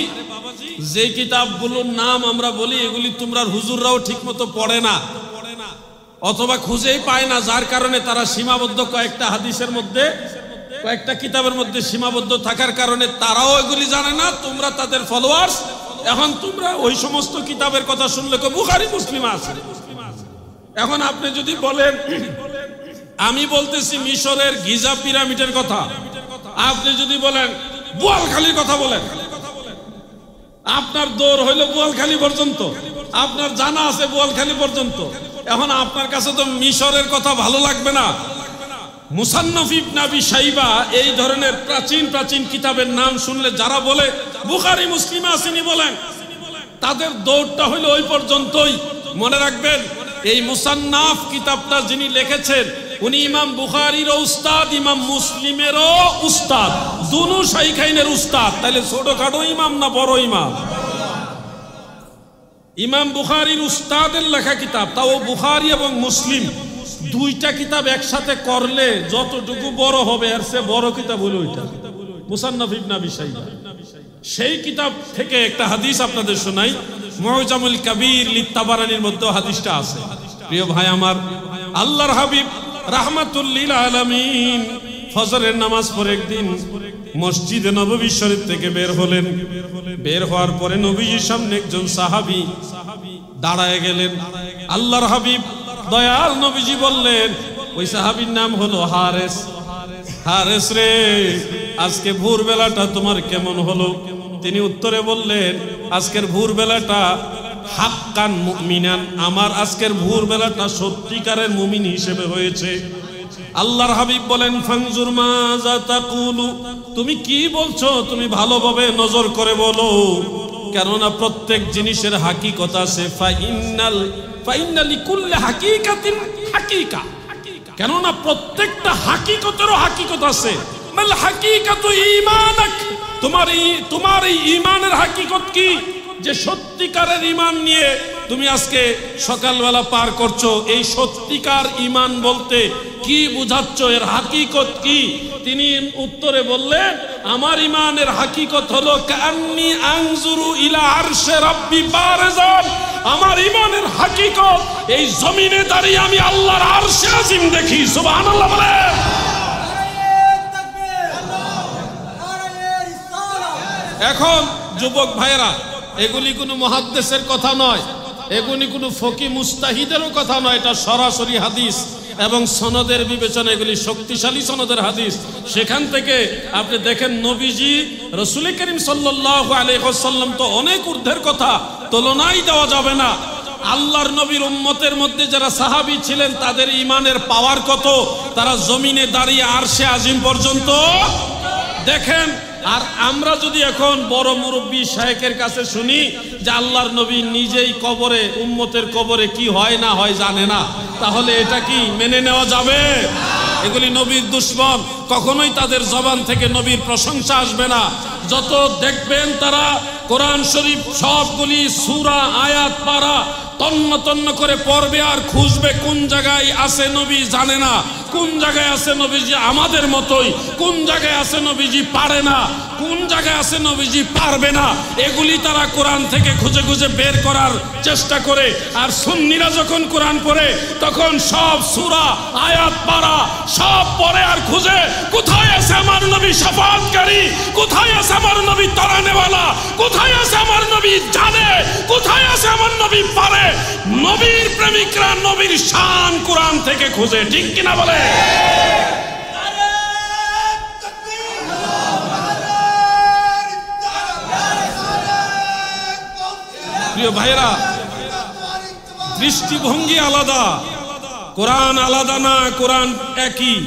যে কিতাবগুলোর নাম আমরা বলি এগুলি তোমরা হুজুররাও ঠিক মতো পড়ে না, অথবা খুঁজেই পায় না, যার কারণে তারা সীমাবদ্ধ কয়েকটা হাদিসের মধ্যে, কয়েকটা কিতাবের মধ্যে সীমাবদ্ধ থাকার কারণে তারাও এগুলি জানে না। তোমরা তাদের ফলোয়ার্স, এখন তোমরা ওই সমস্ত কিতাবের কথা শুনলে বুখারী মুসলিম আছে। এখন আপনি যদি বলেন আমি বলতেছি মিশরের গিজা পিরামিডের কথা, আপনি যদি বলেন বোয়ালখালীর কথা বলেন, আপনার দৌড় হইল বোয়ালখালী পর্যন্ত, আপনার জানা আছে বোয়ালখালী পর্যন্ত। এখন আপনার কাছে তো মিশরের কথা ভালো লাগবে না। মুসান্নাফ ইবনে আবি শাইবা এই ধরনের প্রাচীন প্রাচীন কিতাবের নাম শুনলে যারা বলে বুখারী মুসলিম আসেনি বলেন, তাদের দৌড়টা হইল ওই পর্যন্তই। মনে রাখবেন, এই মুসান্নাফ কিতাবটা যিনি লিখেছেন উনি ইমাম বুখারীর উস্তাদ, ইমাম মুসলিমেরও উস্তাদ, দুনো শাইখাইনের উস্তাদ। তাহলে ছোটখাটো ইমাম না বড় ইমাম? ইমাম বুখারীর উস্তাদের লেখা কিতাব, তাও বুখারী এবং মুসলিম দুইটা কিতাব একসাথে করলে যতটুকু বড় হবে এর চেয়ে বড় কিতাব হলো ওইটা, মুসান্নাফ ইবনে আবি শাইবা। সেই কিতাব থেকে একটা হাদিস আপনাদের শোনাই। মুআজামুল কাবীর লিত-তাবারানির মধ্যে হাদিসটা আছে। প্রিয় ভাই আমার, আল্লাহর হাবিব রাহমাতুল লিল আলামিন ফজরের নামাজ পড়ে একদিন মসজিদে নববী শরীফ থেকে বের হলেন। বের হওয়ার পরে নবীজির সামনে একজন সাহাবী দাঁড়ায় গেলেন। আল্লাহর হাবিব দয়াল নবীজি বললেন, ওই সাহাবীর নাম হলো হারেস। হারেস রে, আজকে ভোরবেলাটা তোমার কেমন হলো? তিনি উত্তরে বললেন, আজকের ভোরবেলাটা হাক্কান মুমিনান, আমার আজকের ভোরবেলাটা সত্যিকারের মুমিন হিসেবে হয়েছে। আল্লাহর হাবিব বলেন, ফানজুর মাজা তাকুলু, তুমি কি বলছো তুমি ভালোভাবে নজর করে বলো, কেননা প্রত্যেক জিনিসের হাকিকত আছে। ফাইন্না লিকুল্লি হাকিকাতিন হাকিকা, কেননা প্রত্যেকটা হাকিকতেরও হাকিকত আছে। মাল হাকিকাতু ঈমানাক, তোমার এই ঈমানের হাকিকত কি? যে সত্যিকারের ঈমান নিয়ে তুমি আজকে সকালবেলা পার করছো, এই সত্যিকার ঈমান বলতে কি বুঝাচ্ছ, এর হাকিকত কি? তিনি উত্তরে বললেন, আমার ঈমানের হাকিকত হলো কান্নি আনজুরু ইলা আরশে রাব্বি বারজান, আমার ঈমানের হাকিকত এই জমিনে দাঁড়িয়ে আমি আল্লাহর আরশে আজিম দেখি। সুবহানাল্লাহ বলেন। এখন যুবক ভাইরা, এগুলি কোনো মুহাদ্দিসের কথা নয়, এগুলি কোনো ফকি মুস্তাহিদেরও কথা নয়, এটা সরাসরি হাদিস এবং সনদের বিবেচনা এগুলি শক্তিশালী সনদের হাদিস। সেখান থেকে আপনি দেখেন, নবীজি রাসূল করিম সাল্লাল্লাহু আলাইহি ওয়াসাল্লাম তো অনেক ঊর্ধ্বের কথা, তুলনাই দেওয়া যাবে না। আল্লাহর নবীর উম্মতের মধ্যে যারা সাহাবী ছিলেন তাদের ঈমানের পাওয়ার কত, তারা জমিনে দাঁড়িয়ে আরশে আজিম পর্যন্ত দেখেন। আর আমরা যদি এখন বড় মুরব্বী শায়েখের কাছে শুনি যে আল্লাহর নবী নিজেই কবরে, উম্মতের কবরে কি হয় না হয় জানে না, তাহলে এটা কি মেনে নেওয়া যাবে? এগুলি নবীর দুশমন, কখনোই তাদের জবান থেকে নবীর প্রশংসা আসবে না। যত দেখবেন তারা কোরআন শরীফ সবগুলি সূরা আয়াত পারা তন্ন তন্ন করে পড়বে আর খুঁজবে কোন জায়গায় আছে নবী জানে না, কোন জায়গায় আছে নবীজি আমাদের মতোই, কোন জায়গায় আছে নবীজি পারে না, কোন জায়গায় আছে নবীজি পারবে না, এগুলি তারা কোরআন থেকে খুঁজে খুঁজে বের করার চেষ্টা করে। আর সুন্নিরা যখন কোরআন পড়ে তখন সব সূরা আয়াত পারা সব পড়ে আর খুঁজে কোথায় আছে আমার নবী শাফাআতকারী, কোথায় আছে আমার নবী তারানেওয়ালা, কোথায় আছে আমার নবী জানে, কোথায় আছে আমার নবী পারে। নবীর প্রেমিকরা নবীর শান কোরআন থেকে খুঁজে, ঠিক কিনা বলে? প্রিয় ভাইরা, দৃষ্টিভঙ্গি আলাদা, কোরআন আলাদা না, কোরআন একই,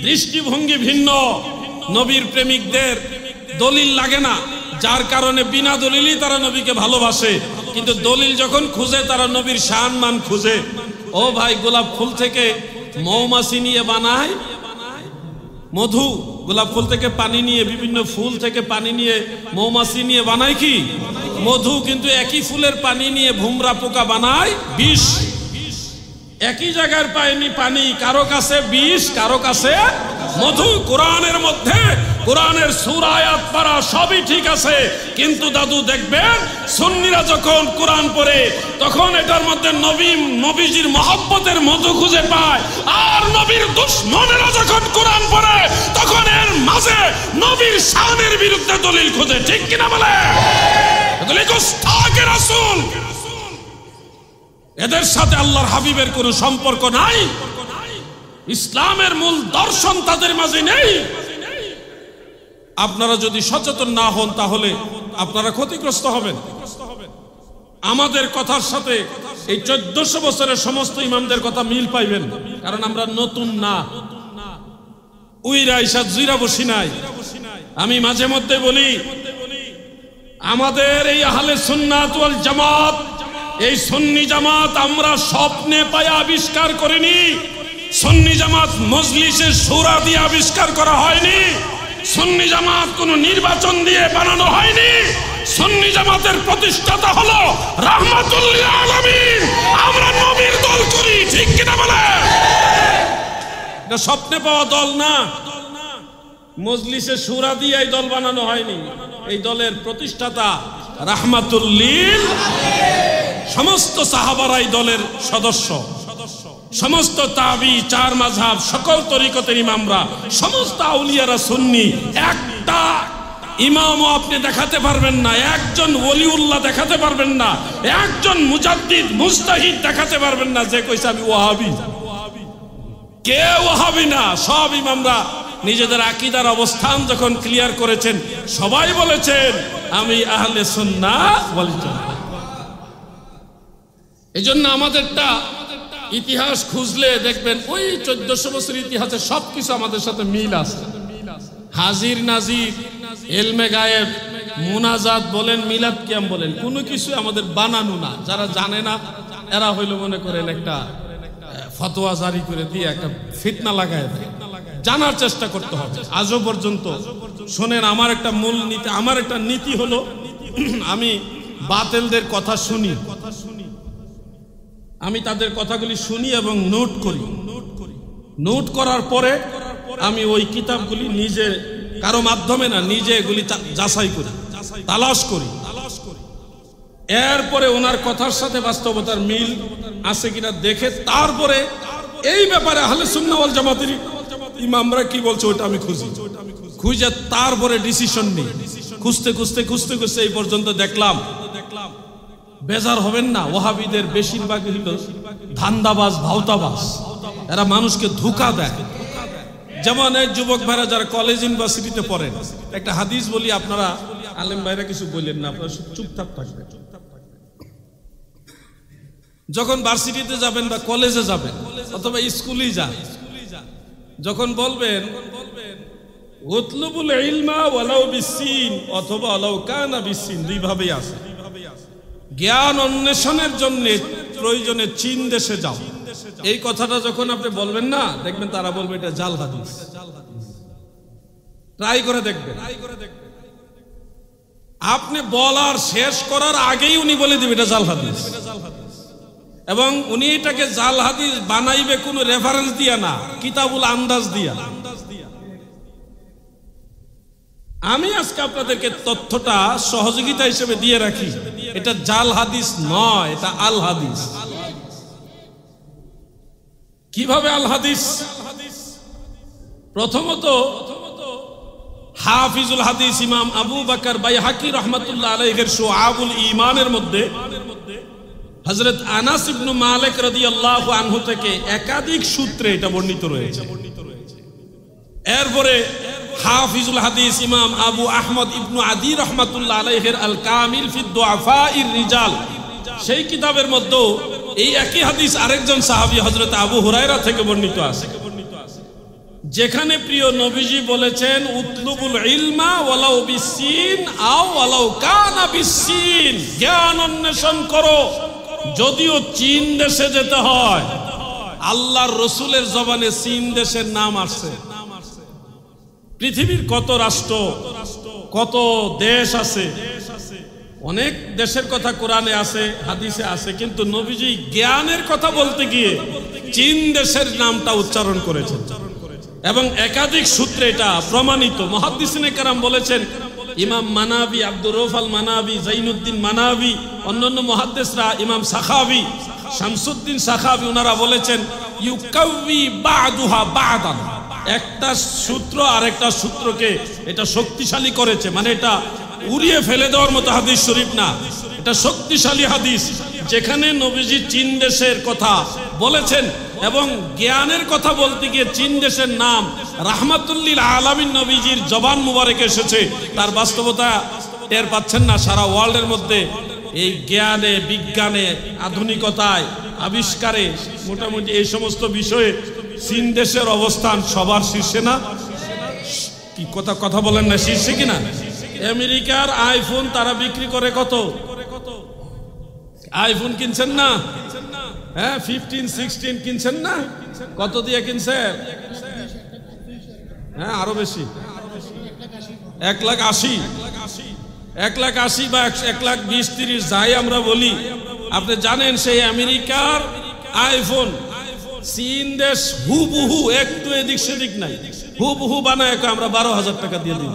দৃষ্টিভঙ্গি ভিন্ন। নবীর প্রেমিকদের দলিল লাগে না, যার কারণে বিনা দলিলই তারা নবীকে ভালোবাসে, কিন্তু দলিল যখন খুঁজে তারা নবীর শান মান খুঁজে। ও ভাই, গোলাপ ফুল থেকে মৌমাছি নিয়ে বানায় মধু, গোলাপ ফুল থেকে পানি নিয়ে, বিভিন্ন ফুল থেকে পানি নিয়ে মৌমাছি নিয়ে বানায় কি মধু, কিন্তু একই ফুলের পানি নিয়ে ভুমরা পোকা বানায় বিষ। একই জায়গার পানি, কারো কাছে বিষ, কারো কাছে মধু। কোরআনের মধ্যে কোরআনের সূরা আয়াত পারা সবই ঠিক আছে, কিন্তু দাদু দেখবেন সুন্নিরা যখন কোরআন পড়ে তখন এটার মধ্যে নবীজির মহব্বতের মধু খুঁজে পায়, আর নবীর দুশমনেরা যখন কোরআন পড়ে তখন এর মাঝে নবীর শানের বিরুদ্ধে দলিল খুঁজে, ঠিক কিনা বলে? এগুলি গুস্তাখে রাসূল, এদের সাথে আল্লাহর হাবিবের কোনো সম্পর্ক নাই, ইসলামের মূল দর্শন তাদের মাঝে নেই। আপনারা যদি সচেতন না হন তাহলে আপনারা ক্ষতিগ্রস্ত হবেন। আমাদের কথার সাথে এই 1400 বছরের সমস্ত ইমামদের কথা মিল পাইবেন, কারণ আমরা নতুন না, উইরা ইসা জুইরা বসি নাই। আমি মাঝে মধ্যে বলি, আমাদের এই আহলে সুন্নাত ওয়াল জামাত, এই সুন্নি জামাত আমরা স্বপ্নে পায়া আবিষ্কার করিনি। সুন্নি জামাত মজলিসে শুরা দিয়ে আবিষ্কার করা হয়নি। সুন্নি জামাত কোনো নির্বাচন দিয়ে বানানো হয়নি। সুন্নি জামাতের প্রতিষ্ঠাতা হলো রাহমাতুল লিল আলামিন। আমরা নবীর দল করি, ঠিক কিনা বলে? এটা স্বপ্নে পাওয়া দল না, মজলিসে শুরা দিয়ে এই দল বানানো হয়নি। এই দলের প্রতিষ্ঠাতা রাহমাতুল লিল আলামিন। সমস্ত সাহাবারা এই দলের সদস্য, সমস্ত তাবি, চার মাযহাব, সকল তরিকতের ইমামরা, সমস্ত আউলিয়ারা সুন্নি। একটা ইমামও আপনি দেখাতে পারবেন না, একজন ওলিউল্লাহ দেখাতে পারবেন না, একজন মুজাদ্দিদ মুজতাহিদ দেখাতে পারবেন না যে কইছে আমি ওয়াহাবি। কে ওয়াহাবি না? সব ইমামরা নিজেদের আকীদার অবস্থান যখন ক্লিয়ার করেছেন, সবাই বলেছেন আমি আহলে সুন্নাহ ওয়াল জামাত। এজন্য আমাদেরটা ইতিহাস খুঁজলে দেখবেন ওই 1400 বছর ইতিহাসে সবকিছু আমাদের সাথে মিল আছে। হাজির নাজির, ইলমে গায়েব, মুনাজাত বলেন, মিলাদ কিয়াম বলেন, কোনো কিছু আমাদের বানানো না। যারা জানে না এরা হইল মনে করেন একটা ফতোয়া জারি করে দিয়ে একটা ফিতনা লাগায় দেয়। জানার চেষ্টা করতে হবে। আজও পর্যন্ত শোনেন, আমার একটা মূল নীতি, আমার একটা নীতি হলো আমি বাতিলদের কথা শুনি, আমি তাদের কথাগুলি শুনি এবং নোট করি। নোট করার পরে আমি ওই কিতাবগুলি নিজে, কারো মাধ্যমে না, নিজে এগুলি যাচাই করি, তালাশ করি। এরপরে ওনার কথার সাথে বাস্তবতার মিল আছে কিনা দেখে তারপরে এই ব্যাপারে আহলে সুন্নাহ ওয়াল জামাতের ইমামরা কি বলছে ওটা আমি খুঁজে তারপরে ডিসিশন নিই। খুঁজতে খুঁজতে খুঁজতে খুঁজতে এই পর্যন্ত দেখলাম, বেজার হবেন না, ওয়াহাবিদের বেশিরভাগই হলো ধান্দাবাজ, ভাওতাবাজ। এরা মানুষকে ধোঁকা দেয়। যেমন এই যুবক ভাইরা যারা কলেজ ইউনিভার্সিটিতে পড়েন, একটা হাদিস বলি, আপনারা আলেম ভাইরা কিছু বললেন না, আপনারা চুপচাপ থাকবেন। যখন ভার্সিটিতে যাবেন বা কলেজে যাবেন অথবা স্কুলেই যান, যখন বলবেন উতলুবুল ইলমা ওয়ালাউ বিসিন অথবা ওয়ালাউ কানা বিসিন, দুই ভাবেই আছে। জ্ঞান অন্বেষণের জন্য প্রয়োজনে চীন দেশে যাও, এই কথাটা যখন আপনি বলবেন না, দেখবেন তারা বলবে এটা জাল হাদিস। ট্রাই করে দেখবেন। আপনি বলার শেষ করার আগেই উনি বলে দিবে এটা জাল হাদিস, এবং উনি এটাকে জাল হাদিস বানাইবে কোনো রেফারেন্স দিয়া না, কিতাবুল আন্দাজ দিয়া। আমি আজকে আপনাদেরকে তথ্যটা সহযোগিতা হিসেবে দিয়ে রাখি, এটা জাল হাদিস নয়, এটা আল হাদিস। কিভাবে আল হাদিস? প্রথমত হাফিজুল হাদিস ইমাম আবু বকর বাইহাকি রাহমাতুল্লাহ আলাইহির শুআবুল ঈমানের মধ্যে হযরত আনাস ইবনে মালিক রাদিয়াল্লাহু আনহু থেকে একাধিক সূত্রে এটা বর্ণিত রয়েছে। এরপরে হাফিজুল হাদিস ইমাম আবু আহমদ ইবনে আদি রাহমাতুল্লাহ আলাইহির আল কামিল ফি দুআফাইর রিজাল, সেই কিতাবের মধ্যে এই একই হাদিস আরেকজন সাহাবী হযরত আবু হুরায়রা থেকে বর্ণিত আছে, যেখানে প্রিয় নবীজি বলেছেন উতলুবুল ইলমা ওয়ালাউ বিসিন আও ওয়ালাউ কানা বিসিন, জ্ঞান অন্বেষণ করো যদিও চীন দেশে যেতে হয়। আল্লাহর রাসূলের জবানে চীন দেশের নাম আসছে। পৃথিবীর কত রাষ্ট্র, কত দেশ আছে, অনেক দেশের কথা কোরআনে আছে, হাদিসে আছে, কিন্তু নবীজি জ্ঞানের কথা বলতে গিয়ে চীন দেশের নামটা উচ্চারণ করেছেন এবং একাধিক সূত্রে এটা প্রমাণিত। মুহাদ্দিসিনে কেরাম বলেছেন, ইমাম মানাবি, আব্দুর রউফ আল মানাবি, জাইনুদ্দিন মানাবি, অন্যান্য মুহাদ্দিসরা, ইমাম সাখাবি, শামসুদ্দিন সাখাবি, ওনারা বলেছেন ইউকাউই বাদুহা বাদান, একটা সূত্র আরেকটা সূত্রকে এটা শক্তিশালী করেছে। মানে এটা উড়িয়ে ফেলে দেওয়ার মতো হাদিস শরীফ না, এটা শক্তিশালী হাদিস, যেখানে নবীজি চীন দেশের কথা বলেছেন এবং জ্ঞানের কথা বলতে গিয়ে চীন দেশের নাম রাহমাতুল লিল আলামিন নবীজির জবান মুবারকে এসেছে। তার বাস্তবতা টের পাচ্ছেন না? সারা ওয়ার্ল্ডের মধ্যে এই জ্ঞানে, বিজ্ঞানে, আধুনিকতায়, আবিষ্কারে, মোটামুটি এই সমস্ত বিষয়ে চীন দেশের অবস্থান সবার শীর্ষে না? কি কথা বলেন না, শীর্ষে কিনা? আমেরিকার আইফোন তারা বিক্রি করে কত? আইফোন কিনছেন না? হ্যাঁ, 15, 16 কিনছেন না? কত দিয়ে কিনছেন? হ্যাঁ, আরো বেশি, 1,80,000, 1,80,000 বা 1,20,30 যাই আমরা বলি। আপনি জানেন সেই আমেরিকার আইফোন চীন দেশ হুবহু, একটু এদিক সেদিক নাই, হুবহু বানায় আমরা 12,000 টাকা দিয়ে দিব।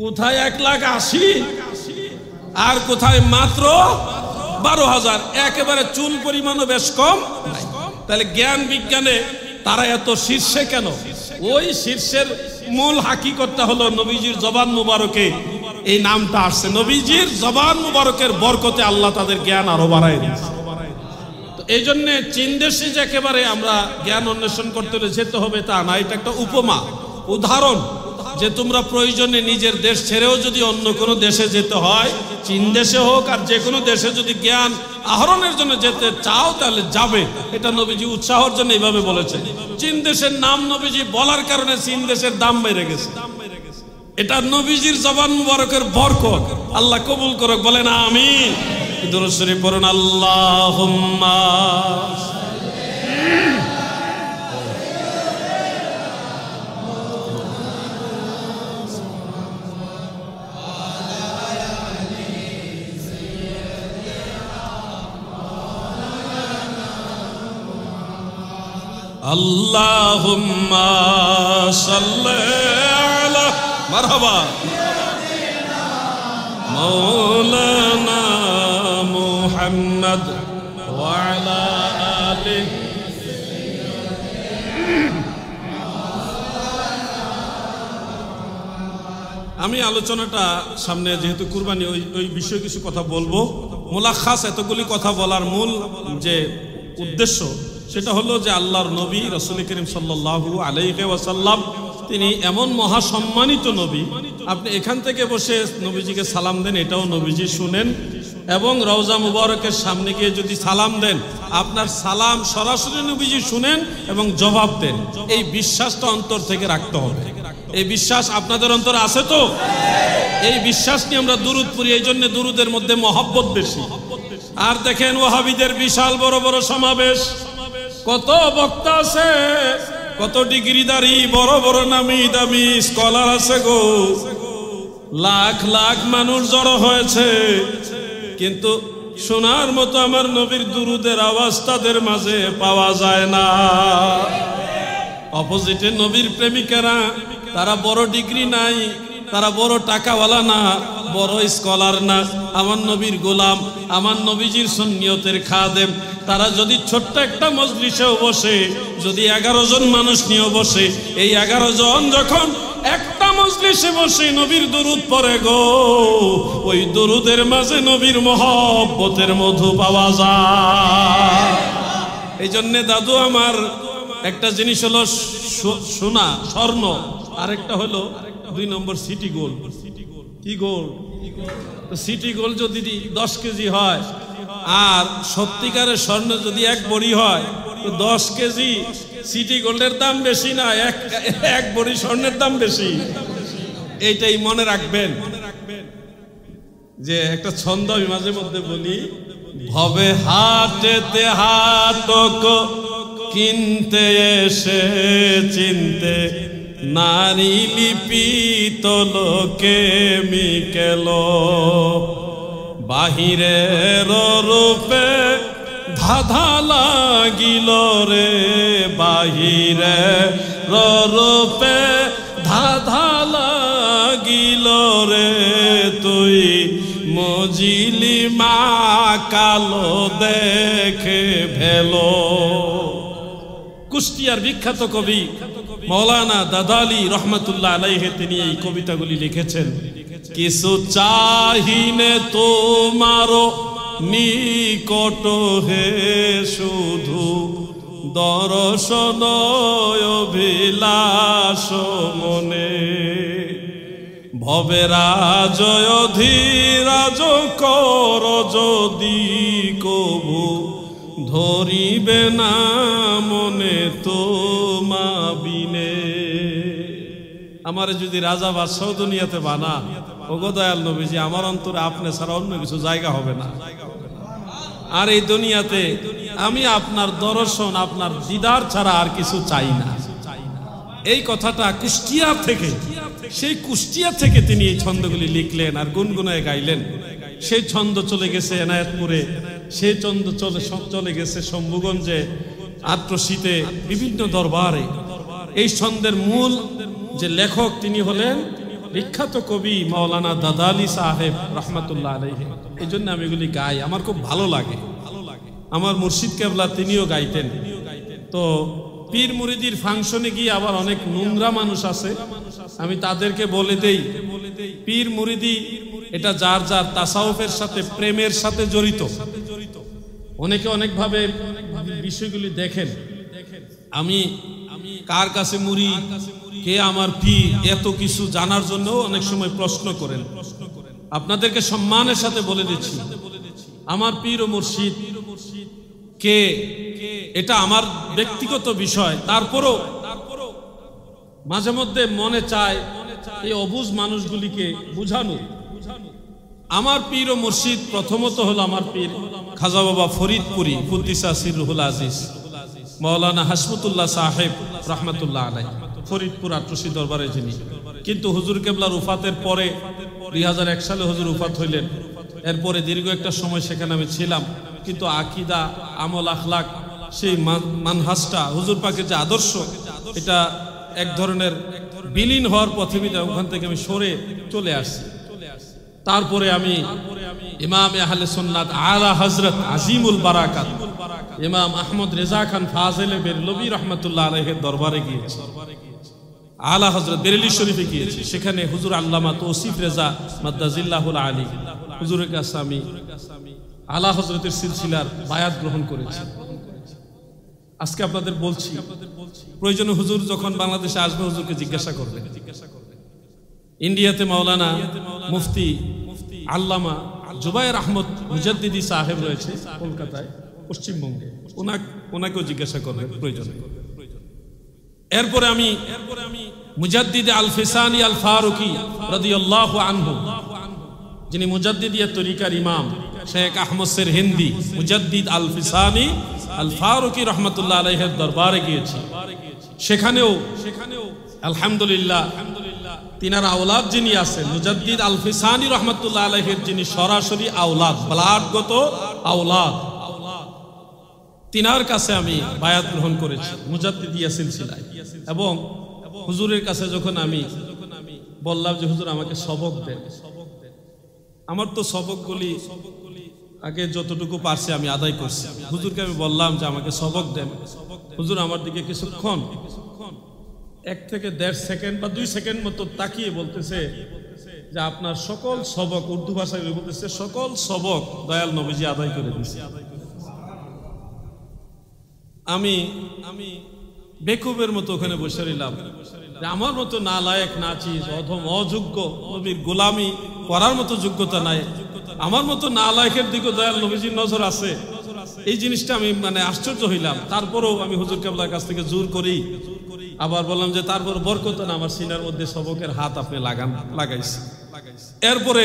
কোথায় 1,80,000 আর কোথায় মাত্র 12,000, একেবারে চুল পরিমাণও বেশ কম। তাহলে জ্ঞান বিজ্ঞানে তারা এত শীর্ষে কেন? ওই শীর্ষের মূল হাকিকতটা হলো নবীজির জবান মুবারকে এই নামটা আসছে। নবীজির জবান মুবারকের বরকতে আল্লাহ তাদের জ্ঞান আরো বাড়ায় দিয়েছে। তো এই জন্য চীন দেশে যে একেবারে আমরা জ্ঞান অন্বেষণ করতে হলে যেতে হবে তা না, এটা একটা উপমা, উদাহরণ, যে তোমরা প্রয়োজনে নিজের দেশ ছেড়েও যদি অন্য কোনো দেশে যেতে হয়, চীন দেশে হোক আর যে কোনো দেশে যদি জ্ঞান আহরণের জন্য যেতে চাও তাহলে যাবে। এটা নবীজি উৎসাহের জন্য এইভাবে বলেছেন। চীন দেশের নাম নবীজি বলার কারণে চীন দেশের দাম বেড়ে গেছে। এটা নবীজির জবান মুবারকের বরকত, আল্লাহ কবুল করুক, বলেন আমিন। দুরূদ শরীফ পড়ুন, আল্লাহুম্মা আল্লাহুম্মা সাল্লি আলা মারহাবা মাওলানা মুহাম্মদ ওয়া আলা আলিহি। আমি আলোচনাটা সামনে যেহেতু কুরবানি ওই বিষয়ে কিছু কথা বলবো। মুলাখাস এতগুলি কথা বলার মূল যে উদ্দেশ্য সেটা হলো যে আল্লাহর নবী রাসূল করিম সাল্লাল্লাহু আলাইহি ওয়াসাল্লাম তিনি এমন মহাসম্মানিত নবী, আপনি এখান থেকে বসে নবীজিকে সালাম দেন, এটাও নবীজি শুনেন, এবং রওজা মুবারকের সামনে গিয়ে যদি সালাম দেন আপনার সালাম সরাসরি নবীজি শুনেন এবং জবাব দেন। এই বিশ্বাসটা অন্তর থেকে রাখতে হবে। এই বিশ্বাস আপনাদের অন্তরে আছে তো? এই বিশ্বাস নিয়ে আমরা দুরূদ পড়ি, এই জন্য দুরূদের মধ্যে মহব্বত বেশি। আর দেখেন ওয়াহাবিদের বিশাল বড় বড় সমাবেশ, কত বক্তা আছে, কত ডিগ্রিধারী বড় বড় নামি দামি স্কলার আছে গো, লাখ লাখ মানুষ জড়ো হয়েছে, কিন্তু শোনার মতো আমার নবীর দুরূদের আওয়াজ তাদের মাঝে পাওয়া যায় না। অপোজিটে নবীর প্রেমিকেরা, তারা বড় ডিগ্রি নাই, তারা বড় টাকাওয়ালা না, বড় স্কলার না, আমার নবীর গোলাম, আমার নবীজির সুন্নিয়তের খাদেম, তারা যদি ছোট্ট একটা মজলিসেও বসে, যদি 11 জন মানুষ নিয়ে বসে, এই 11 জন যখন একটা মজলিসে বসে নবীর দুরূদ পড়ে গো, ওই দুরূদের মাঝে নবীর মহব্বতের মধু পাওয়া যায়। এই জন্য দাদু আমার একটা জিনিস হলো সোনা স্বর্ণ, আরেকটা হলো 2 নম্বর সিটি গোল্ড। কি গোল্ড? সিটি গোল্ড যদি 10 কেজি হয় আর সত্যিকারের স্বর্ণ যদি 1 বড়ি হয়, তো 10 কেজি সিটি গোল্ডের দাম বেশি না, এক বড়ি স্বর্ণের দাম বেশি। এইটাই মনে রাখবেন। যে একটা ছন্দ আমি মাঝে মধ্যে বলি, ভবে হাটেতে হাটক কিনতে এসে চিনতে নারী লিপিত লোকে মিকেল, বাহিরের রূপে ধাঁধা লাগিল রে, বাহিরের রূপে ধাঁধা লাগিল রে, তুই মজিলি মা কালো দেখে ভেলো। কুষ্টিয়ার বিখ্যাত কবি মৌলানা দাদালি রহমতুল্লাহ আলাইহি তিনি এই কবিতাগুলি লিখেছেন। কিছু চাহিনে তোমার নিকট হে, শুধু দর্শন অভিলাষ মনে, ভবেরাজ অধীরাজ কর যদি কবু, ধরিবে না মনে তোমা বিনে। আমার যদি রাজা বাদশাহ দুনিয়াতে বানা, ওগো দয়াল নবীজি আমার অন্তরে আপনি ছাড়া অন্য কিছু জায়গা হবে না। আর এই দুনিয়াতে আমি আপনার দর্শন, আপনার দিদার ছাড়া আর কিছু চাই না। এই কথাটা কুষ্টিয়া থেকে, সেই কুষ্টিয়া থেকে তিনি এই ছন্দগুলি লিখলেন আর গুনগুনায় গাইলেন। সেই ছন্দ চলে গেছে এনায়েতপুরে, সেই ছন্দ চলে গেছে শম্ভুগঞ্জে, আত্রশীতে, বিভিন্ন দরবারে। এই ছন্দের মূল যে লেখক তিনি হলেন বিখ্যাত কবি মাওলানা দাদালি সাহেব রহমতুল্লাহ আলাইহি। এই জন্য আমি এগুলি গাই, আমার খুব ভালো লাগে। আমার মুর্শিদ কেবলা তিনিও গাইতেন। তো পীর মুরিদির ফাংশনে গিয়ে আবার অনেক নোংরা মানুষ আছে, আমি তাদেরকে বলে দেই, পীর মুরিদি এটা যার যার তাসাউফের সাথে, প্রেমের সাথে জড়িত। অনেকে অনেকভাবে বিষয়গুলি দেখেন, আমি কার কাছে মুড়ি, কে আমার পীর, এত কিছু জানার জন্য অনেক সময় প্রশ্ন করেন। আপনাদেরকে সম্মানের সাথে বলে দিচ্ছি, আমার পীর ও মুর্শিদ কে এটা আমার ব্যক্তিগত বিষয়। তারপরও মাঝে মধ্যে মনে চায় এই অবুঝ মানুষগুলিকে বুঝানো। আমার পীর ও মুর্শিদ প্রথমত হলো আমার পীর খাজা বাবা ফরিদপুরি কুদ্দিসা সিররুহুল আজিজ মাওলানা হাসমতুল্লাহ সাহেব রহমতুল্লাহ আলাইহি, ফরিদপুর আট্রসি দরবারে যিনি। কিন্তু হুজুর কেবলার উফাতের পরে 2001 সালে হুজুর উফাত হইলেন। এরপরে দীর্ঘ একটা সময় সেখানে আমি ছিলাম, কিন্তু আকিদা, আমল, আখলাক, সেই মানহাজটা, হুজুর পাকের যে আদর্শ, এটা এক ধরনের বিলীন হওয়ার পথে ওখান থেকে আমি সরে চলে আসছি। তারপরে আমি ইমাম আহলে সুন্নাত আলা হযরত আজিমুল বারাকাত ইমাম আহমদ রেজা খান ফাজিল বেরলভী রহমতুল্লাহ আলাইহির দরবারে গিয়েছি। আলা হযরত বেরেলি শরীফে গিয়েছি। সেখানে হুজুর আল্লামা তৌসিফ রেজা মাদ্দাজিল্লাহুল আলী হুজুরের কাছে আমি আলা হযরতের সিলসিলার বায়াত গ্রহণ করেছি। আজকে আপনাদের বলছি, প্রয়োজনে হুজুর যখন বাংলাদেশে আসবে হুজুরকে জিজ্ঞাসা করবেন। ইন্ডিয়াতে মাওলানা মুফতি আল্লামা জুবায়ের আহমদ মুজাদ্দিদি সাহেব রয়েছে কলকাতায়, পশ্চিমবঙ্গে, ওনাকেও জিজ্ঞাসা করবেন প্রয়োজনে। এরপরে আমি মুজাদ্দিদ আল ফিসানি আল ফারুকি রাদিয়াল্লাহু আনহু, যিনি মুজাদ্দিদিয়া তরিকার ইমাম শেখ আহমদ সের হিন্দি, মুজাদ্দিদ আল ফিসানি আল ফারুকি রহমতুল্লাহ আলাইহির দরবারে গিয়েছি। সেখানেও আলহামদুলিল্লাহ তিনার আওলাদ যিনি আছেন মুজাদ্দিদ আল ফিসানি রহমতুল্লাহ আলাইহির, যিনি সরাসরি আওলাদ, ব্লাডগত আওলাদ, তিনার কাছে আমি বায়াত গ্রহণ করেছি মুজাদ্দিদিয়া সিলসিলায়। এবং হুজুরের কাছে যখন আমি বললাম যে হুজুর আমাকে সবক দেন, আমার তো সবকগুলি আগে যতটুকু পারছি আমি আদায় করছি। হুজুরকে আমি বললাম যে আমাকে সবক দেন। হুজুর আমার দিকে কিছুক্ষণ 1 থেকে 1.5 সেকেন্ড বা 2 সেকেন্ড মতো তাকিয়ে বলতেছে যে আপনার সকল সবক, উর্দু ভাষায় বলতেছে, সকল সবক দয়াল নবীজি আদায় করে দিয়েছে। আমি বেকুবের মতো ওখানে বসে রইলাম যে আমার মতো নালায়েক, নাচিজ, অধম, অযোগ্য নবীর গোলামি করার মতো যোগ্যতা নাই, আমার মতো নালায়েকের দিকে দয়াল নবীজির নজর আছে। এই জিনিসটা আমি আশ্চর্য হইলাম। তারপরেও আমি হুজুর কেবলার কাছ থেকে জোর করি, আবার বললাম যে তারপর বরকত না, আমার সিনার মধ্যে সবকের হাত আপনি লাগাইছে। এরপরে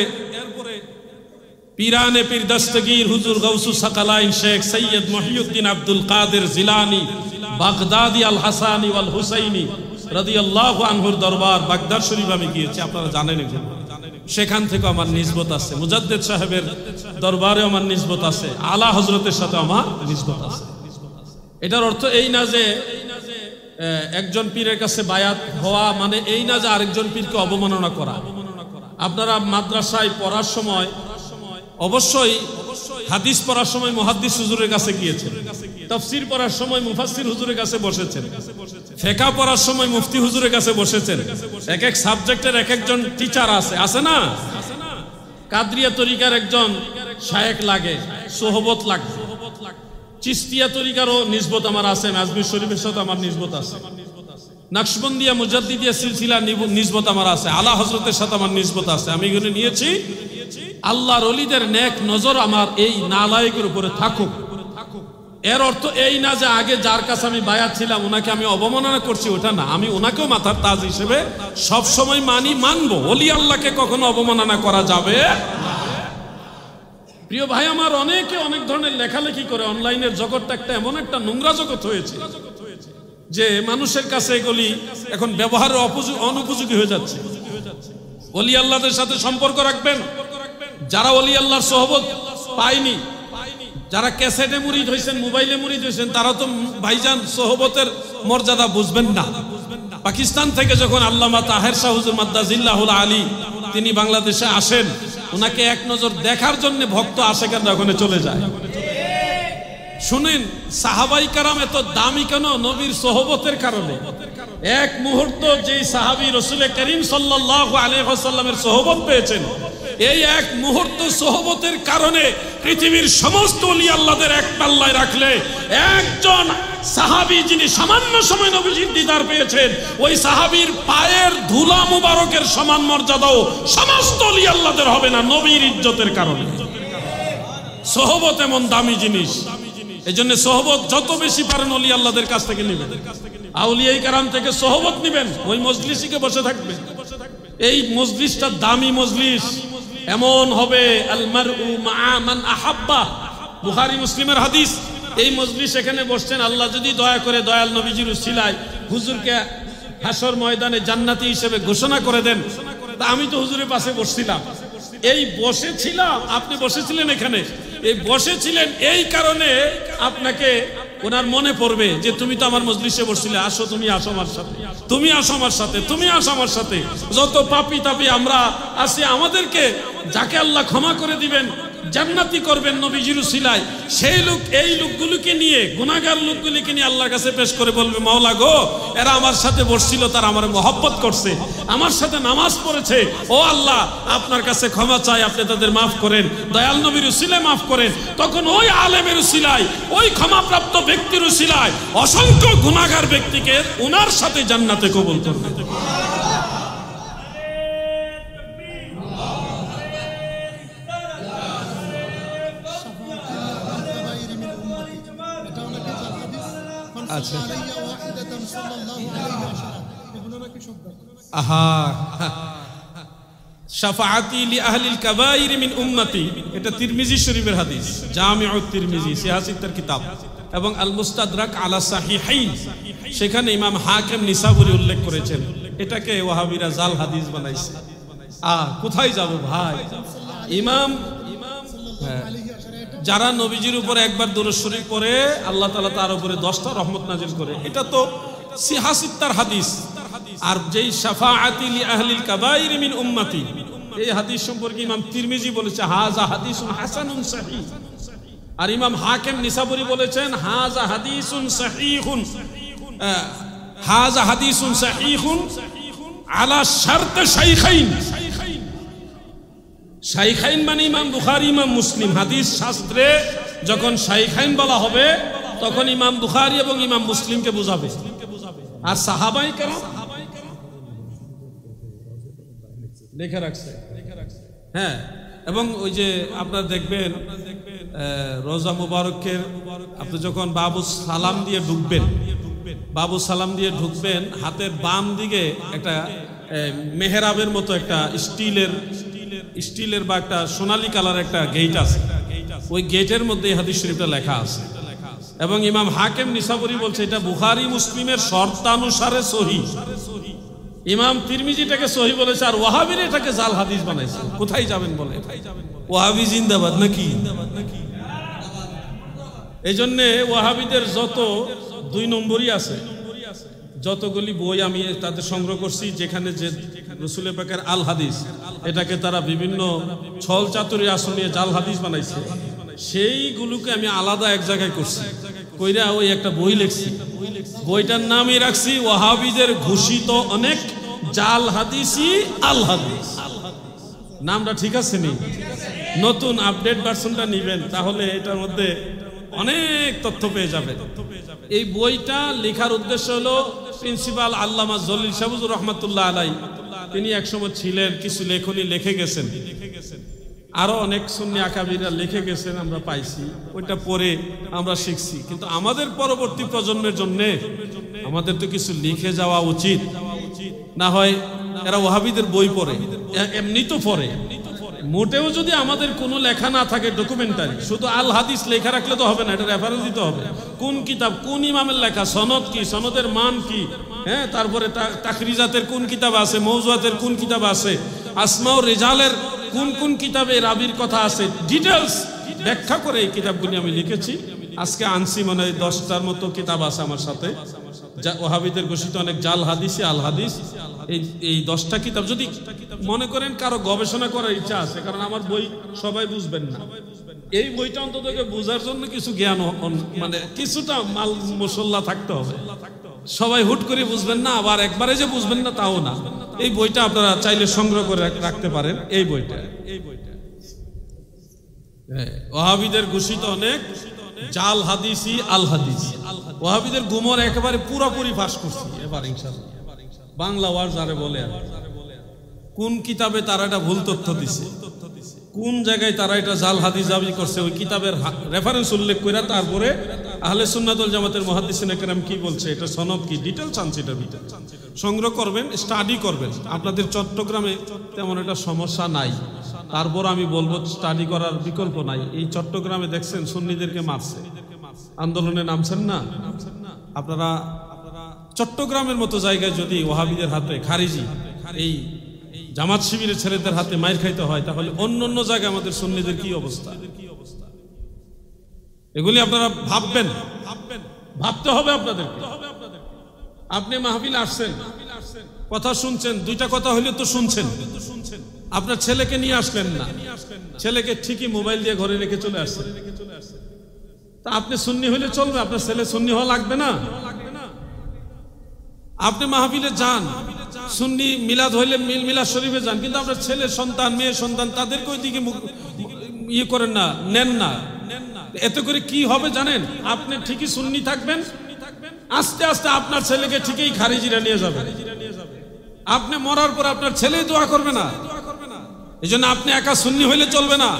পীরানে পীর দস্তগীর হুজুর গাউসুস সাকালাইন শেখ সৈয়দ মহিউদ্দিন আব্দুল কাদের জিলানী বাগদাদি আল হাসানি ওয়াল হুসাইনি রাদিয়াল্লাহু আনহুর দরবার বাগদাদ শরীফ আমি গিয়েছি, আপনারা জানেন। সেখান থেকে আমার নিসবত আছে, মুজাদ্দিদ সাহেবের দরবারে আমার নিসবত আছে, আলা হযরতের সাথে আমার নিসবত আছে। এটার অর্থ এই না যে একজন পীরের কাছে বায়াত হওয়া মানে এই না যে আরেকজন পীরকে অবমাননা করা। আপনারা মাদ্রাসায় পড়ার সময় অবশ্যই হাদিস পড়ার সময় মুহাদ্দিস হুজুরের কাছে গিয়েছেন, তাফসীর পড়ার সময় মুফাসসির হুজুরের কাছে বসেছেন, ফিকহ পড়ার সময় মুফতি হুজুরের কাছে বসেছেন। এক এক সাবজেক্টের এক একজন টিচার আছে না? কাদরিয়া তরিকার একজন শায়েখ লাগে, সোহবত লাগে। চিশতিয়া তরিকারও নিসবত আমার আছে, আজমির শরীফের সাথে আমার নিসবত আছে। নকশবন্দিয়া মুজাদ্দিদিয়া সিলসিলা নিসবত আমার আছে, আলা হযরতের সাথে আমার নিসবত আছে। আমি এগুলো নিয়েছি। আল্লাহর ওলিদের নেক নজর আমার এই নালায়েকের উপরে থাকুক। এর অর্থ এই না যে আগে যার কাছে আমি বায়াত ছিলাম ওনাকে আমি অবমাননা করছি, ওটা না। আমি ওনাকেও মাথার তাজ হিসেবে সব সময় মানবো। ওলি আল্লাহকে কখনো অবমাননা করা যাবে না। প্রিয় ভাই আমার, অনেকে অনেক ধরনের লেখালেখি করে। অনলাইনের জগৎটা একটা এমন একটা নোংরা জগৎ হয়েছে যে মানুষের কাছে এগুলি এখন ব্যবহারের অনুপযোগী হয়ে যাচ্ছে। ওলি আল্লাহদের সাথে সম্পর্ক রাখবেন। যারা ওলি আল্লাহর সোহবত পায়নি, যারা ক্যাসেটে মুরিদ হয়েছেন, মোবাইলে মুরিদ হয়েছেন, তারা তো ভাইজান সোহবতের মর্যাদা বুঝবেন না। পাকিস্তান থেকে যখন আল্লামা তাহের শাহ হুজুর মাদ্দাজিল্লাহুল আলী তিনি বাংলাদেশে আসেন, ওনাকে এক নজর দেখার জন্য ভক্ত আশেকেরা ওখানে চলে যায়। শুনেন, সাহাবাই কারাম এত দামি কেন? নবীর সোহবতের কারণে। এক মুহূর্ত যেই সাহাবী রাসূল করিম সাল্লাল্লাহু আলাইহি ওয়াসাল্লামের সোহবত পেয়েছেন, এই এক মুহূর্ত সোহবতের কারণে পৃথিবীর সমস্ত ওলি আল্লাহদের এক পাল্লায় রাখলে একজন সাহাবী যিনি সামান্য সময় নবীজির দিদার পেয়েছেন, ওই সাহাবীর পায়ের ধুলা মুবারকের সমান মর্যাদাও সমস্ত ওলি আল্লাহদের হবে না নবীর ইজ্জতের কারণে। সোহবত এমন দামি জিনিস, এই জন্য সোহবত যত বেশি পারেন ওলি আল্লাহদের কাছ থেকে নেবেন, আউলিয়ায়ে কেরাম থেকে সোহবত নেবেন, ওই মজলিসে বসে থাকবেন। এই মজলিসটা দামি মজলিস, এমন হবে আল মারউ মা মান আহাব্বা, বুখারী মুসলিমের হাদিস। এই মজলিস এখানে বসছেন, আল্লাহ যদি দয়া করে দয়াল নবীজির উসিলায় হুজুরকে হাসর ময়দানে জান্নাতি হিসেবে ঘোষণা করে দেন, তা আমি তো হুজুরের পাশে বসছিলাম, এই বসেছিলাম, আপনি বসেছিলেন এখানে, এই বসেছিলেন এই কারণে আপনাকে ওনার মনে পড়বে যে তুমি তো আমার মজলিসে বসছিলে, আসো তুমি আসো আমার সাথে, তুমি আসো আমার সাথে, তুমি আসো আমার সাথে। যত পাপী তাপী আমরা আছি, আমাদেরকে যাকে আল্লাহ ক্ষমা করে দিবেন, জান্নাতি করবেন নবীজির উসিলায়, সেই লোক এই লোকগুলোকে নিয়ে, গুনাহগার লোকগুলিকে নিয়ে আল্লাহর কাছে পেশ করে বলবে, মাওলা গো, এরা আমার সাথে বসছিল, তারা আমার মহব্বত করছে, আমার সাথে নামাজ পড়েছে, ও আল্লাহ আপনার কাছে ক্ষমা চাই, আপনি তাদের মাফ করেন, দয়াল নবীর উসিলায় মাফ করেন। তখন ওই আলেমের উসিলায়, ওই ক্ষমাপ্রাপ্ত ব্যক্তির উসিলায় অসংখ্য গুনাহগার ব্যক্তিকে ওনার সাথে জান্নাতে কবুল করবে। আচ্ছা, আহা, শাফাআতি লি আহলিল কাবাইর মিন উম্মতি, এটা তিরমিজি শরীফের হাদিস, জামিউত তিরমিজি সিয়াসিতের কিতাব, এবং আল মুস্তাদরাক আলা সাহিহাইন, সেখানে ইমাম হাকিম নিসাবুরি উল্লেখ করেছেন। এটাকে ওয়াহাবিরা জাল হাদিস বানাইছে। কোথায় যাব ভাই? ইমাম যারা নবীজির উপর একবার দুরূদ শরীফ পড়ে, আল্লাহ তাআলা তার উপরে 10টা রহমত নাজিল করে, এটা তো সিহাসিত্তার হাদিস। আর যেই শাফাআতি লি আহলিল কাবাইর মিন উম্মতি, এই হাদিস সম্পর্কে ইমাম তিরমিজি বলেছে হাযা হাদিসুন হাসানুন সহিহ, আর ইমাম হাকিম নিসাবুরি বলেছেন হাযা হাদিসুন সহিহুন, হাযা হাদিসুন সহিহুন আলা শারত শাইখাইন। শাইখাইন মানে ইমাম বুখারী, ইমাম মুসলিম। হাদিস শাস্ত্রে যখন শাইখাইন বলা হবে, তখন ইমাম বুখারী এবং ইমাম মুসলিমকে বোঝাবে। আর সাহাবায়ে কেরাম লেখা রাখছে, হ্যাঁ। এবং ওই যে আপনারা দেখবেন রোজা মুবারকের, আপনি যখন বাবু সালাম দিয়ে ঢুকবেন, বাবু সালাম দিয়ে ঢুকবেন, হাতের বাম দিকে একটা মেহরাবের মতো একটা স্টিলের বা একটা সোনালী কালার একটা গেট আছে, ওই গেটের মধ্যে এই হাদিস শরীফটা লেখা আছে। এবং ইমাম হাকিম নিসাবুরি বলছে এটা বুখারী মুসলিমের শর্তানুসারে সহিহ। ইমাম তিরমিজিটাকে সহিহ বলেছে, আর ওয়াহাবিরা এটাকে জাল হাদিস বানাইছে। কোথায় যাবেন বলে? ওয়াহাবি জিন্দাবাদ নাকি? এই জন্য ওয়াহাবিদের যত 2 নম্বরই আছে, যতগুলি বই আমি তাদের সংগ্রহ করছি, যেখানে যে রাসূল পাকের আল হাদিস, এটাকে তারা বিভিন্ন ছল চাতুরি আসনিয়ে জাল হাদিস বানাইছে, সেইগুলোকে আমি আলাদা এক জায়গায় করছি, কইরা ওই একটা বই লিখছি। বইটার নামই রাখছি ওয়াহাবিদের ঘোষিত অনেক জাল হাদিসি আল হাদিস। নামটা ঠিক আছে নি? নতুন আপডেট ভার্সনটা নিবেন, তাহলে এটার মধ্যে অনেক তথ্য পেয়ে যাবেন। এই বইটা লেখার উদ্দেশ্য হলো, প্রিন্সিপাল আল্লামা জলিল শাহবুজুর রহমাতুল্লাহ আলাই, তিনি একসময় ছিলেন, কিছু লেখনী লিখে গেছেন, আরো অনেক সুন্নি আকাবিরা লিখে গেছেন, আমরা পাইছি, ওইটা পড়ে আমরা শিখছি। কিন্তু আমাদের পরবর্তী প্রজন্মের জন্য আমাদের তো কিছু লিখে যাওয়া উচিত, না হয় এরা ওয়াহাবিদের বই পড়ে, এমনি তো পড়ে। মোটেও যদি আমাদের কোনো লেখা না থাকে ডকুমেন্টারি, শুধু আল হাদিস লেখা রাখলে তো হবে না, এটা রেফারেন্স দিতে হবে, কোন কিতাব, কোন ইমামের লেখা, সনদ কি, সনদের মান কি, হ্যাঁ, তারপরে তাখরিজাতের কোন কিতাব আছে, মৌজুয়াতের কোন কিতাব আছে, আসমা ও রিজালের কোন কোন কিতাবে রাবির কথা আছে, ডিটেলস ব্যাখ্যা করে এই কিতাবগুলি আমি লিখেছি। আজকে আনছি মনে হয় 10টার মতো কিতাব আছে আমার সাথে, যা ওয়াহাবিদের ঘোষিত অনেক জাল হাদিসি আল হাদিস। এই 10টা কিতাব যদি মনে করেন কারো গবেষণা করার ইচ্ছা আছে, কারণ আমার বই সবাই বুঝবেন না, এই বইটা অন্তত বোঝার জন্য কিছু জ্ঞান, মানে কিছুটা মাল মশলা থাকতে হবে। সবাই হুট করে বুঝবেন না, আবার একবারে যে বুঝবেন না তাও না। এই বইটা আপনারা চাইলে সংগ্রহ করে রাখতে পারেন, এই বইটা। ওয়াহাবিদের ঘোষিত অনেক জাল হাদিসি আল হাদিস, ওয়াহাবিদের গুমর একেবারে পুরোপুরি ফাঁস করছি এবার ইনশাআল্লাহ। বাংলা ওয়াজ যারে বলে, কোন কিতাবে তারা এটা ভুল তথ্য দিছে, কোন জায়গায় তারা এটা জাল হাদিস দাবি করছে, ওই কিতাবের রেফারেন্স উল্লেখ করে তারপরে আহলে সুন্নাত ওয়াল জামাতের মুহাদ্দিসিনে কেরাম কি বলছে, এটা সনদ কি, ডিটেইলস আনছে, এটা সংগ্রহ করবেন, স্টাডি করবেন। আপনাদের চট্টগ্রামে তেমন একটা সমস্যা নাই, তারপর আমি বলবো স্টাডি করার বিকল্প নাই। এই চট্টগ্রামে দেখছেন সুন্নিদেরকে মারছে, আন্দোলনে নামছেন না আপনারা। চট্টগ্রামের মতো জায়গায় যদি ওয়াহাবিদের হাতে, খারিজি এই জামাত শিবিরের ছেলেদের হাতে মাইর খাইতে হয়, তাহলে অন্য অন্য জায়গায় আমাদের সুন্নিদের কি অবস্থা, এগুলি আপনারা ভাববেন, ভাবতে হবে আপনাদের। আপনি মাহফিলে আসছেন, কথা শুনছেন, দুইটা কথা হইলে তো শুনছেন, আপনার ছেলেকে নিয়ে আসলেন না, ছেলেকে ঠিকই মোবাইল দিয়ে ঘরে রেখে চলে আসছেন। তা আপনি সুন্নি হইলে চলবে, আপনার ছেলে সুন্নি হওয়া লাগবে না? আপনি মাহফিলে যান, সুন্নি মিলাদ হইলে মিলাদ শরীফে যান, কিন্তু আপনার ছেলে সন্তান, মেয়ে সন্তান, তাদেরকে ওইদিকে ইয়ে করেন না, নেন না। এতে করে কি হবে জানেন? আপনি ঠিকই সুন্নি থাকবেন, আস্তে আস্তে আপনার ছেলেকে ঠিকই খারিজিরা নিয়ে যাবে। আপনি মরার পর আপনার ছেলেই দোয়া করবে না। এই জন্য আপনি একা সুন্নি হইলে চলবে না,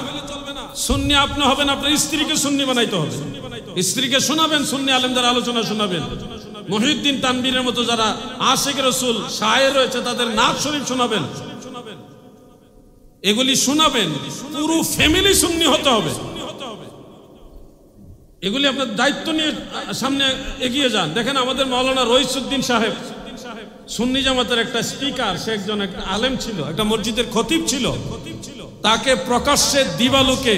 সুন্নি আপনি হবেন, আপনার স্ত্রীকে সুন্নি বানাইতে হবে, স্ত্রীকে শোনাবেন, সুন্নি আলেমদের আলোচনা শোনাবেন। মহিউদ্দিন তানবীরের মতো যারা আশিক রাসূল শায়ের রয়েছে তাদের নাত শরীফ শোনাবেন, এগুলি শোনাবেন। পুরো ফ্যামিলি সুন্নি হতে হবে, এগুলি আপনার দায়িত্ব নিয়ে সামনে এগিয়ে যান। দেখেন আমাদের মাওলানা রইসউদ্দিন সাহেব সুন্নি জামাতের একটা স্পিকার, সে একজন একটা আলেম ছিল, একটা মসজিদের খতিব ছিল, তাকে প্রকাশ্যে দিবালোকে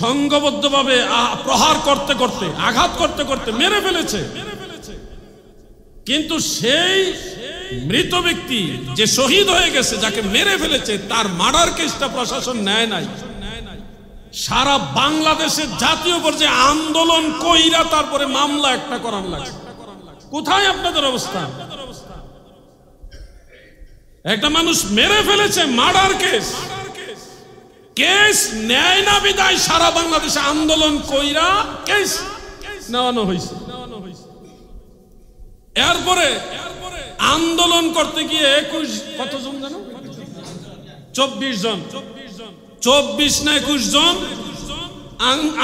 সংঘবদ্ধভাবে প্রহার করতে করতে, আঘাত করতে করতে মেরে ফেলেছে। কিন্তু সেই মৃত ব্যক্তি যে শহীদ হয়ে গেছে, যাকে মেরে ফেলেছে, তার মার্ডার কেসটা প্রশাসন নেয় নাই। সারা বাংলাদেশে জাতীয় পর্যায়ে আন্দোলন কইরা তারপরে মামলা একটা করার লাগে। কোথায় আপনাদের অবস্থান? একটা মানুষ মেরে ফেলেছে, মার্ডার কেস, কেস নেয় না বিদায় সারা বাংলাদেশে আন্দোলন কইরা কেস নেওয়ানো হয়েছে। এরপরে আন্দোলন করতে গিয়ে 21 কতজন জানো? 24 জন, 24 না 21 জন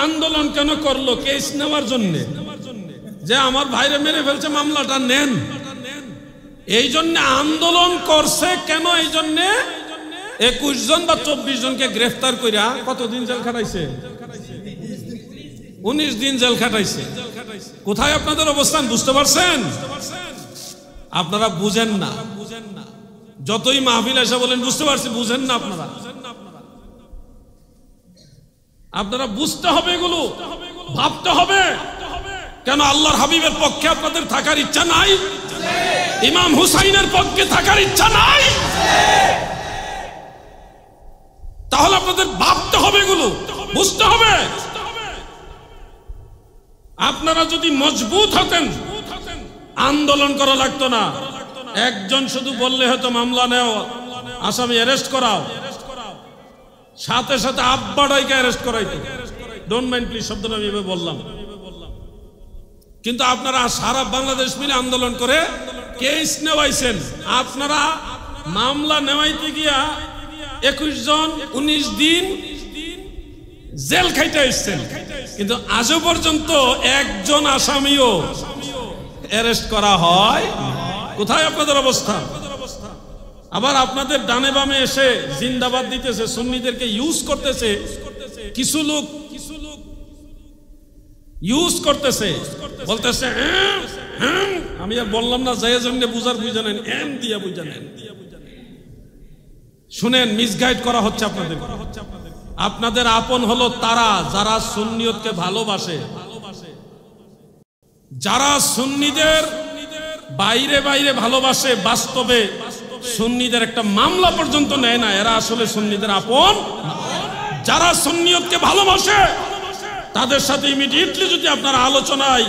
আন্দোলন কেন করলো? কেস নেওয়ার জন্য, যে আমার ভাইরে মেরে ফেলছে, মামলাটা নেন। এই জন্য আন্দোলন করছে কেন? এই জন্য 21 জন বা 24 জনকে গ্রেফতার কইরা কতদিন জেল খাটাইছে? 19 দিন জেল খাটাইছে। কোথায় আপনাদের অবস্থান বুঝতে পারছেন? আপনারা বুঝেন না, যতই মাহফিল এসে বলেন বুঝতে পারছি, বুঝেন না আপনারা। আপনারা বুঝতে হবে, এগুলো ভাবতে হবে। কেন আল্লাহর হাবিবের পক্ষে আপনাদের থাকার ইচ্ছা নাই? ইমাম হুসাইনের পক্ষে থাকার ইচ্ছা নাই? তাহলে আপনাদের ভাবতে হবে, এগুলো বুঝতে হবে। আপনারা যদি মজবুত হতেন, আন্দোলন করা লাগতো না। একজন শুধু বললে হয়তো মামলা নেও, আসামি অ্যারেস্ট করাও, সাথে সাথে আব্বাটাইকে অ্যারেস্ট করাইতো। ডোন্ট মাইন্ড প্লিজ শব্দটা আমি এভাবে বললাম। কিন্তু আপনারা সারা বাংলাদেশ মিলে আন্দোলন করে কেস নেওয়াইছেন। আপনারা মামলা নেওয়াইতে গিয়া 21 জন 19 দিন জেল খাইতে এসেছেন, কিন্তু আজও পর্যন্ত একজন আসামিও অ্যারেস্ট করা হয়। কোথায় আপনাদের অবস্থা? আবার আপনাদের ডানে বামে এসে জিন্দাবাদ দিতেছে, সুন্নিদেরকে ইউজ করতেছে। কিছু লোক ইউজ করতেছে, বলতেছে আমি আর বললাম না, যাই জন্য বুঝার বুঝে নেন, এম দিয়া বুঝে নেন। শুনেন, মিসগাইড করা হচ্ছে আপনাদের। আপনাদের আপন হলো তারা যারা সুন্নিয়তকে ভালোবাসে, যারা সুন্নিদের বাইরে বাইরে ভালোবাসে, বাস্তবে সুন্নিদের একটা মামলা পর্যন্ত নেয় না, এরা আসলে সুন্নিদের আপন। যারা সুন্নিয়তকে ভালোবাসে তাদের সাথে ইমিডিয়েটলি যদি আপনারা আলোচনায়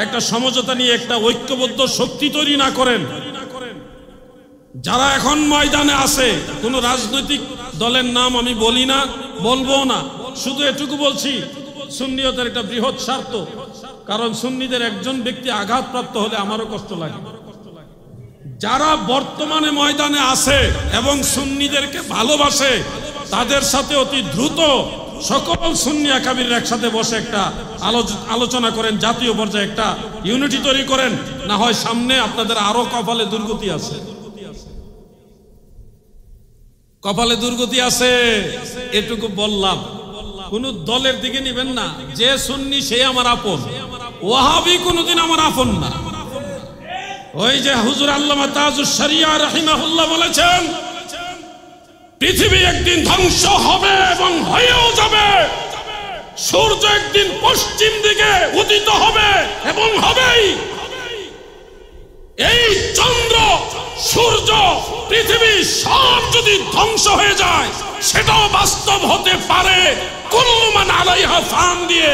একটা সমঝোতা নিয়ে একটা ঐক্যবদ্ধ শক্তি তৈরি না করেন, যারা এখন ময়দানে আছে, কোন রাজনৈতিক দলের নাম আমি বলি না, বলবো না, শুধু এটুকু বলছি সুন্নিয়তের একটা বৃহৎ স্বার্থ। কারণ সুন্নিদের একজন ব্যক্তি আঘাতপ্রাপ্ত হলে আমারও কষ্ট লাগে। যারা বর্তমানে ময়দানে আছে এবং সুন্নিদেরকে ভালোবাসে তাদের সাথে অতি দ্রুত সকল সুন্নি আকাবির একসাথে বসে একটা আলোচনা করেন, জাতীয় পর্যায়ে একটা ইউনিটি তৈরি করেন, না হয় সামনে আপনাদের আরো কপালে দুর্গতি আছে, কপালে দুর্গতি আছে। এটুকু বললাম, কোন দলের দিকে নিবেন না, যে সুন্নি সে আমার আপন, ওয়াহাবি কোনদিন আমার আপন না। ওই যে হুজুর আল্লামা তাজুশ শরিয়া রাহিমাহুল্লাহ বলেছেন, পৃথিবী একদিন ধ্বংস হবে এবং হয়েও যাবে, সূর্য একদিন পশ্চিম দিকে উদিত হবে এবং হবেই। এই চন্দ্র, সূর্য, পৃথিবী সব যদি ধ্বংস হয়ে যায় সেটাও বাস্তব হতে পারে কুল্লু মান আলাইহা ফান দিয়ে।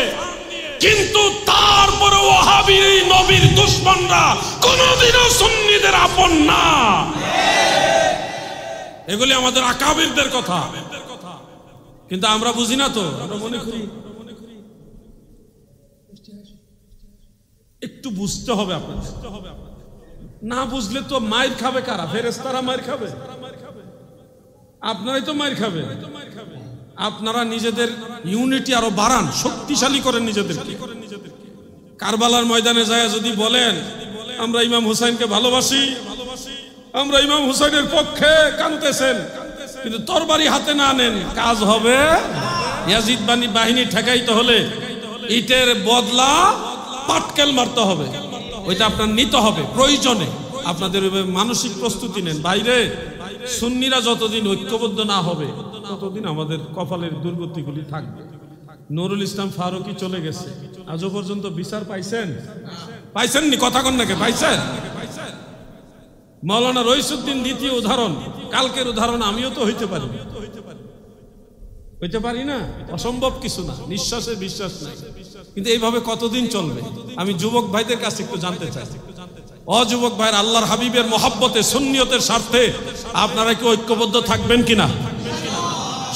কিন্তু তারপরে ওয়াহাবী নবীর দুশমনরা কোনদিনও সুন্নিদের আপন না। এগুলি আমাদের আকাবিরদের কথা, কিন্তু আমরা বুঝি না তো। আমরা মনে করি একটু বুঝতে হবে আপনাদের, না বুঝলে তো মাইর খাবে কারা? ফেরেশতারা মাইর খাবে, আপনারাই তো মাইর খাবে। আপনারা নিজেদের ইউনিটি আরো বাড়ান, শক্তিশালী করেন নিজেদেরকে। কারবালার ময়দানে যায় যদি বলেন আমরা ইমাম হুসাইনকে ভালোবাসি, আমরা ইমাম হুসাইনের পক্ষে, কাঁদতেছেন, কিন্তু তরবারি হাতে না নেন, কাজ হবে। ইয়াজিদ বাহিনী ঠেকাইতে হলে ইটের বদলা পাটকেল মারতে হবে, ওইটা আপনার নিতে হবে প্রয়োজনে। আপনাদের মানসিক প্রস্তুতি নেন। বাইরে সুন্নিরা যতদিন ঐক্যবদ্ধ না হবে ততদিন আমাদের কপালের দুর্গতিগুলি থাকবে। নুরুল ইসলাম ফারুকী চলে গেছে, আজও পর্যন্ত বিচার পাইছেন? পাইছেননি? কথা কন নাকি? পাইছেন? মাওলানা রইসুদ্দিন দ্বিতীয় উদাহরণ, কালকের উদাহরণ আমিও তো হইতে পারি, হইতে পারি না, অসম্ভব কিছু না, নিঃশ্বাসে বিশ্বাস নাই। কিন্তু এইভাবে কতদিন চলবে? আমি যুবক ভাইদের কাছে একটু জানতে চাই, যুবক ভাইয়ের আল্লাহর হাবিবের মহব্বতে, সুন্নিয়তের স্বার্থে আপনারা কি ঐক্যবদ্ধ থাকবেন কিনা?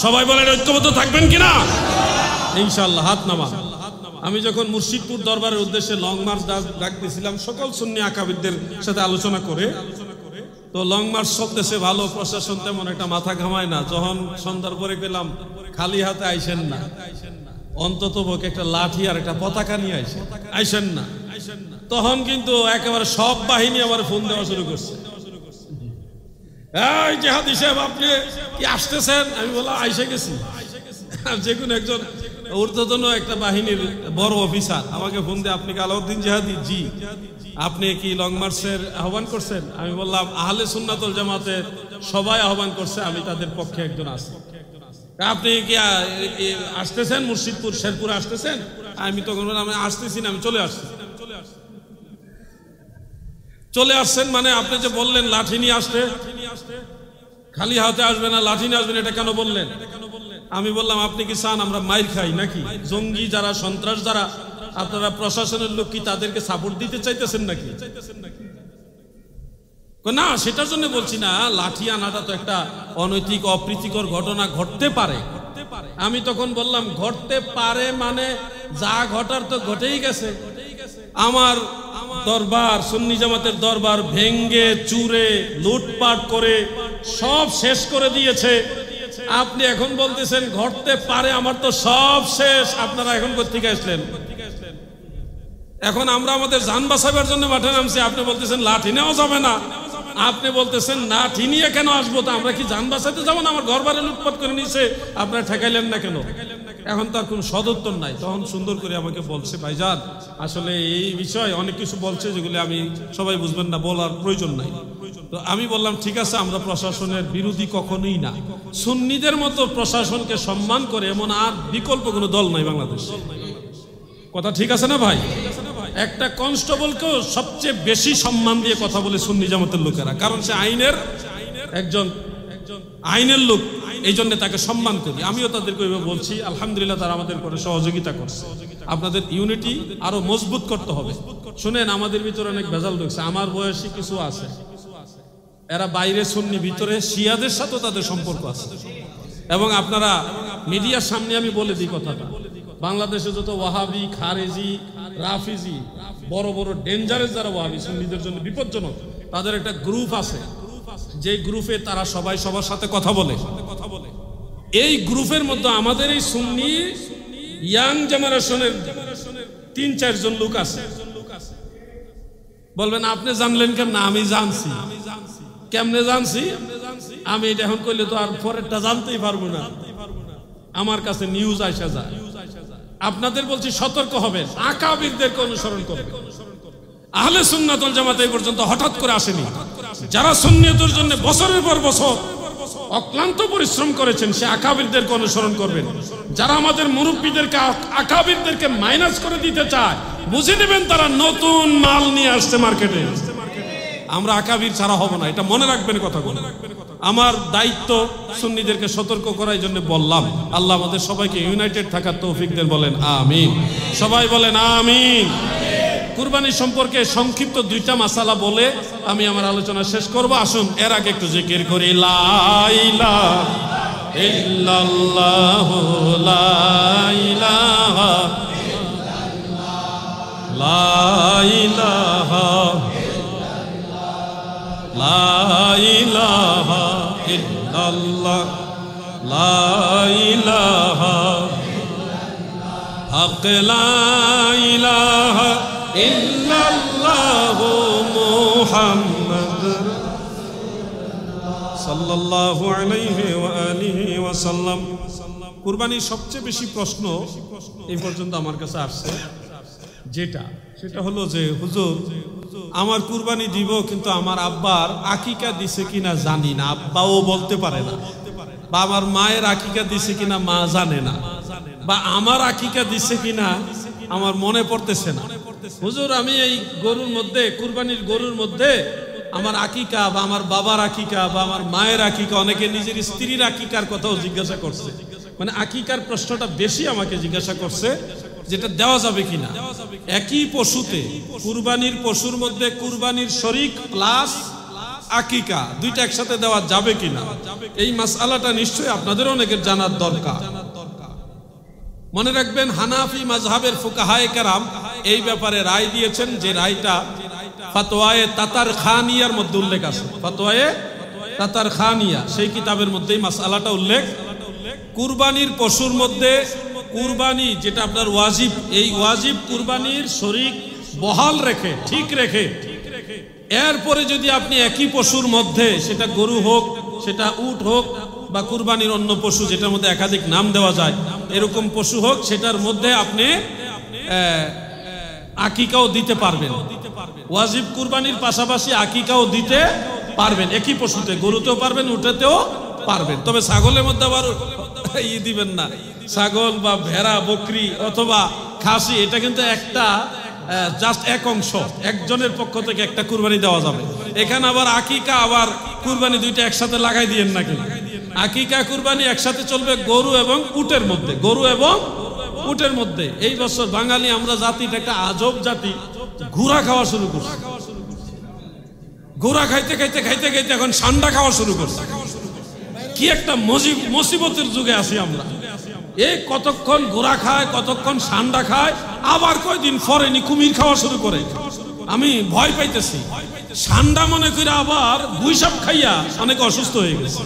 সবাই বলেন ঐক্যবদ্ধ থাকবেন কিনা? ইনশাআল্লাহ হাত নামা। আমি যখন মুর্শিদপুর দরবারের উদ্দেশ্যে লং মার্চ ডাক দিয়েছিলাম সকল সুন্নি আকাবিরদের সাথে আলোচনা করে, তো লং মার্চ চলতেছে ভালো, প্রশাসন তেমন একটা মাথা ঘামায় না। যখন সন্ধ্যার পরে পেলাম খালি হাতে আইসেন না, অন্তত পক্ষে একটা লাঠি আর একটা পতাকা নিয়ে আইসেন না, তখন কিন্তু একেবারে সব বাহিনী আমার ফোন দেওয়া শুরু করছে। এই জিহাদি সাহেব আপনি কি আসতেছেন? আমি বললাম আইসে গেছি। যে কোনো একজন ঊর্ধ্বতন একটা বাহিনীর বড় অফিসার আমাকে ফোন দিয়ে, আপনি কি আলাউদ্দিন জিহাদি? জি। আপনি কি লং মার্চের আহ্বান করছেন? আমি বললাম আহলে সুন্নাতুল জামাতের সবাই আহ্বান করছে, আমি তাদের পক্ষে একজন আছি। আপনি কি আসতেছেন? মুর্শিদপুর শেরপুরে আসতেছেন? আমি তখন বললাম আমি আসতেছি না, আমি চলে আসছি। চলে আসছেন মানে আপনি যে বললেন লাঠি নিয়ে আসতে, খালি হাতে আসবে না, লাঠি নিয়ে আসবেন, এটা কেন বললেন? আমি বললাম আপনি কি চান আমরা মাইর খাই নাকি? জঙ্গি যারা, সন্ত্রাস যারা, আপনারা প্রশাসনের লোক কি তাদেরকে সাপোর্ট দিতে চাইতেছেন নাকি? না, সেটার জন্য বলছি না। লাঠি আনাটা তো একটা অনৈতিক, অপ্রীতিকর ঘটনা ঘটতে পারে। আমি তখন বললাম ঘটতে পারে মানে যা ঘটার তো ঘটেই গেছে। আমার দরবার, সুন্নি জামাতের দরবার ভেঙ্গে চুরে লুটপাট করে সব শেষ করে দিয়েছে। আপনি এখন বলতেছেন ঘটতে পারে, আমার তো সব শেষ। আপনারা এখন কোথেকে আসলেন? এখন আমরা আমাদের জান বাঁচাবার জন্য মাঠে নামছি, আপনি বলতেছেন লাঠি নেওয়া যাবে না। আপনি বলতেছেন লাঠি নিয়ে কেন আসবো? তো আমরা কি জান বাঁচাতে যাবো না? আমার ঘর বাড়ি লুটপাট করে নিয়েছে, আপনারা ঠেকাইলেন না কেন? এখন তার কোনো সদুত্তর নাই। তখন সুন্দর করে আমাকে বলছে, ভাইজান আসলে এই বিষয় অনেক কিছু বলছে যেগুলি আমি সবাই বুঝবেন না, বলার প্রয়োজন নাই। তো আমি বললাম ঠিক আছে, আমরা প্রশাসনের বিরোধী কখনোই না। সুন্নিদের মতো প্রশাসনকে সম্মান করে এমন আর বিকল্প কোনো দল নাই বাংলাদেশ। কথা ঠিক আছে না ভাই? একটা কনস্টেবলকেও সবচেয়ে বেশি সম্মান দিয়ে কথা বলে সুন্নি জামাতের লোকেরা, কারণ সে একজন আইনের লোক, এই জন্য তাকে সম্মান করি। আমিও তাদেরকে বলছি, আলহামদুলিল্লাহ তারা আমাদের করে সহযোগিতা করছে। আপনাদের ইউনিটি আরো মজবুত করতে হবে। শুনেন, আমাদের ভিতরে অনেক ভেজাল ঢুকছে। আমার বয়সী কিছু আছে, এরা বাইরে সুন্নি, ভিতরে শিয়াদের সাথে তাদের সম্পর্ক আছে। এবং আপনারা মিডিয়ার সামনে আমি বলে দিই কথাটা, বাংলাদেশে যত ওয়াহাবি, খারেজি, রাফিজি, বড় বড় ডেঞ্জারাস যারা ওয়াহাবি, সুন্নিদের জন্য বিপজ্জনক, তাদের একটা গ্রুপ আছে, যে গ্রুপে তারা সবাই সবার সাথে কথা বলে। এই গ্রুপের মধ্যে আমাদের এই সুন্নি ইয়াং জেনারেশনের 3-4 জন লোক আছে। বলবেন আপনি জানলেন কেমন? আমি জানছি। কেমনে জানছি? আমি এটা এখন কইলে তো আর পরেরটা জানতেই পারবো না, আমার কাছে নিউজ আইসা যায়। আপনাদের বলছি সতর্ক হবেন, আকাবিরদেরকে অনুসরণ করবেন। আহলে সুন্নাত ওয়াল জামাত এই পর্যন্ত হঠাৎ করে আসেনি। যারা সুন্নিয়তের জন্য বছরের পর বছর অক্লান্ত পরিশ্রম করেছেন, সে আকাবিরদেরকে অনুসরণ করবেন। যারা আমাদের মুরব্বীদেরকে, আকাবিরদেরকে মাইনাস করে দিতে চায়, বুঝে নেবেন তারা নতুন মাল নিয়ে আসছে মার্কেটে। আমরা আকাবির ছাড়া হব না, এটা মনে রাখবেন কথাগুলো। আমার দায়িত্ব সুন্নিদেরকে সতর্ক করার জন্য বললাম। আল্লাহ আমাদের সবাইকে ইউনাইটেড থাকার তৌফিক দেন, বলেন আমিন। সবাই বলেন আমিন। কুরবানি সম্পর্কে সংক্ষিপ্ত 2টা মাসালা বলে আমি আমার আলোচনা শেষ করব। আসুন এর আগে একটু জিকির করি, লা ইলাহা ইল্লাল্লাহ, লা ইলাহা ইল্লাল্লাহ, লা ইলাহা লা ইলাহা ইল্লাল্লাহ, লা ইলাহা হক, লা ইলাহা ইল্লাল্লাহু মুহাম্মাদুর সাল্লাল্লাহু আলাইহি ওয়া আলিহি ওয়া সাল্লাম। কুরবানির সবচেয়ে বেশি প্রশ্ন এই পর্যন্ত আমার কাছে আসছে, সেটা হলো যে হুজুর আমার কুরবানি দিব, কিন্তু আমার আব্বার আকিকা দিছে কিনা জানি না, আব্বাও বলতে পারে না, বা আমার মায়ের আকিকা দিছে কিনা মা জানে না, বা আমার আকিকা দিছে কিনা আমার মনে পড়তেছে না। হুজুর আমি এই গরুর মধ্যে, কুরবানির গরুর মধ্যে আমার আকিকা বা আমার বাবার আকিকা বা আমার মায়ের আকিকা, অনেকে নিজের স্ত্রীর আকিকার কথাও জিজ্ঞাসা করছে। মানে আকিকার প্রশ্নটা বেশি আমাকে জিজ্ঞাসা করছে, যেটা দেওয়া যাবে কিনা। একই পশুতে, কুরবানির পশুর মধ্যে কুরবানির শরীক প্লাস আকিকা 2টা একসাথে দেওয়া যাবে কিনা, এই মাসআলাটা নিশ্চয়ই আপনাদের অনেকের জানার দরকার। মনে রাখবেন হানাফি মাযহাবের ফুকাহায়ে কেরাম এই ব্যাপারে রায় দিয়েছেন, যে রায়টা ফাতওয়ায়ে তাতার খানিয়ার মধ্যে উল্লেখ আছে। ফাতওয়ায়ে তাতার খানিয়া সেই কিতাবের মধ্যেই মাসআলাটা উল্লেখ। কুরবানির পশুর মধ্যে কুরবানি যেটা আপনার ওয়াজিব, এই ওয়াজিব কুরবানির শরীক বহাল রেখে, ঠিক রেখে, এরপরে যদি আপনি একই পশুর মধ্যে, সেটা গরু হোক, সেটা উট হোক, বা কুরবানির অন্য পশু যেটার মধ্যে একাধিক নাম দেওয়া যায়, এরকম পশু হোক, সেটার মধ্যে আপনি আকিকাও দিতে পারবেন। ওয়াজিব কুরবানির পাশাপাশি আকিকাও দিতে পারবেন, একই পশুতে, গরুতেও পারবেন, উটেতেও পারবেন। তবে ছাগলের মধ্যে আবার দিবেন না, ছাগল বা ভেড়া, বকরি অথবা খাসি, এটা কিন্তু একটা জাস্ট এক অংশ, একজনের পক্ষ থেকে একটা কুরবানি দেওয়া যাবে। এখানে আবার আকিকা আবার কুরবানি 2টা একসাথে লাগাই দিয়েন না, কিন্তু আকিকা কুরবানি একসাথে চলবে গরু এবং উটের মধ্যে, গরু এবং উটের মধ্যে। এই বছর বাঙালি আমরা জাতিটা একটা আজব জাতি, ঘোড়া খাওয়া শুরু করছে। ঘোড়া খাইতে খাইতে খাইতে খাইতে এখন সান্ডা খাওয়া শুরু করছে। কি একটা মুসিবতের যুগে আছি আমরা। এই কতক্ষণ ঘোড়া খায়, কতক্ষণ সান্ডা খায়, আবার কয়দিন পরেনি কুমির খাওয়া শুরু করে। আমি ভয় পাইতেছি, সান্ডা মনে করে আবার গুইসাপ খাইয়া অনেক অসুস্থ হয়ে গেছে।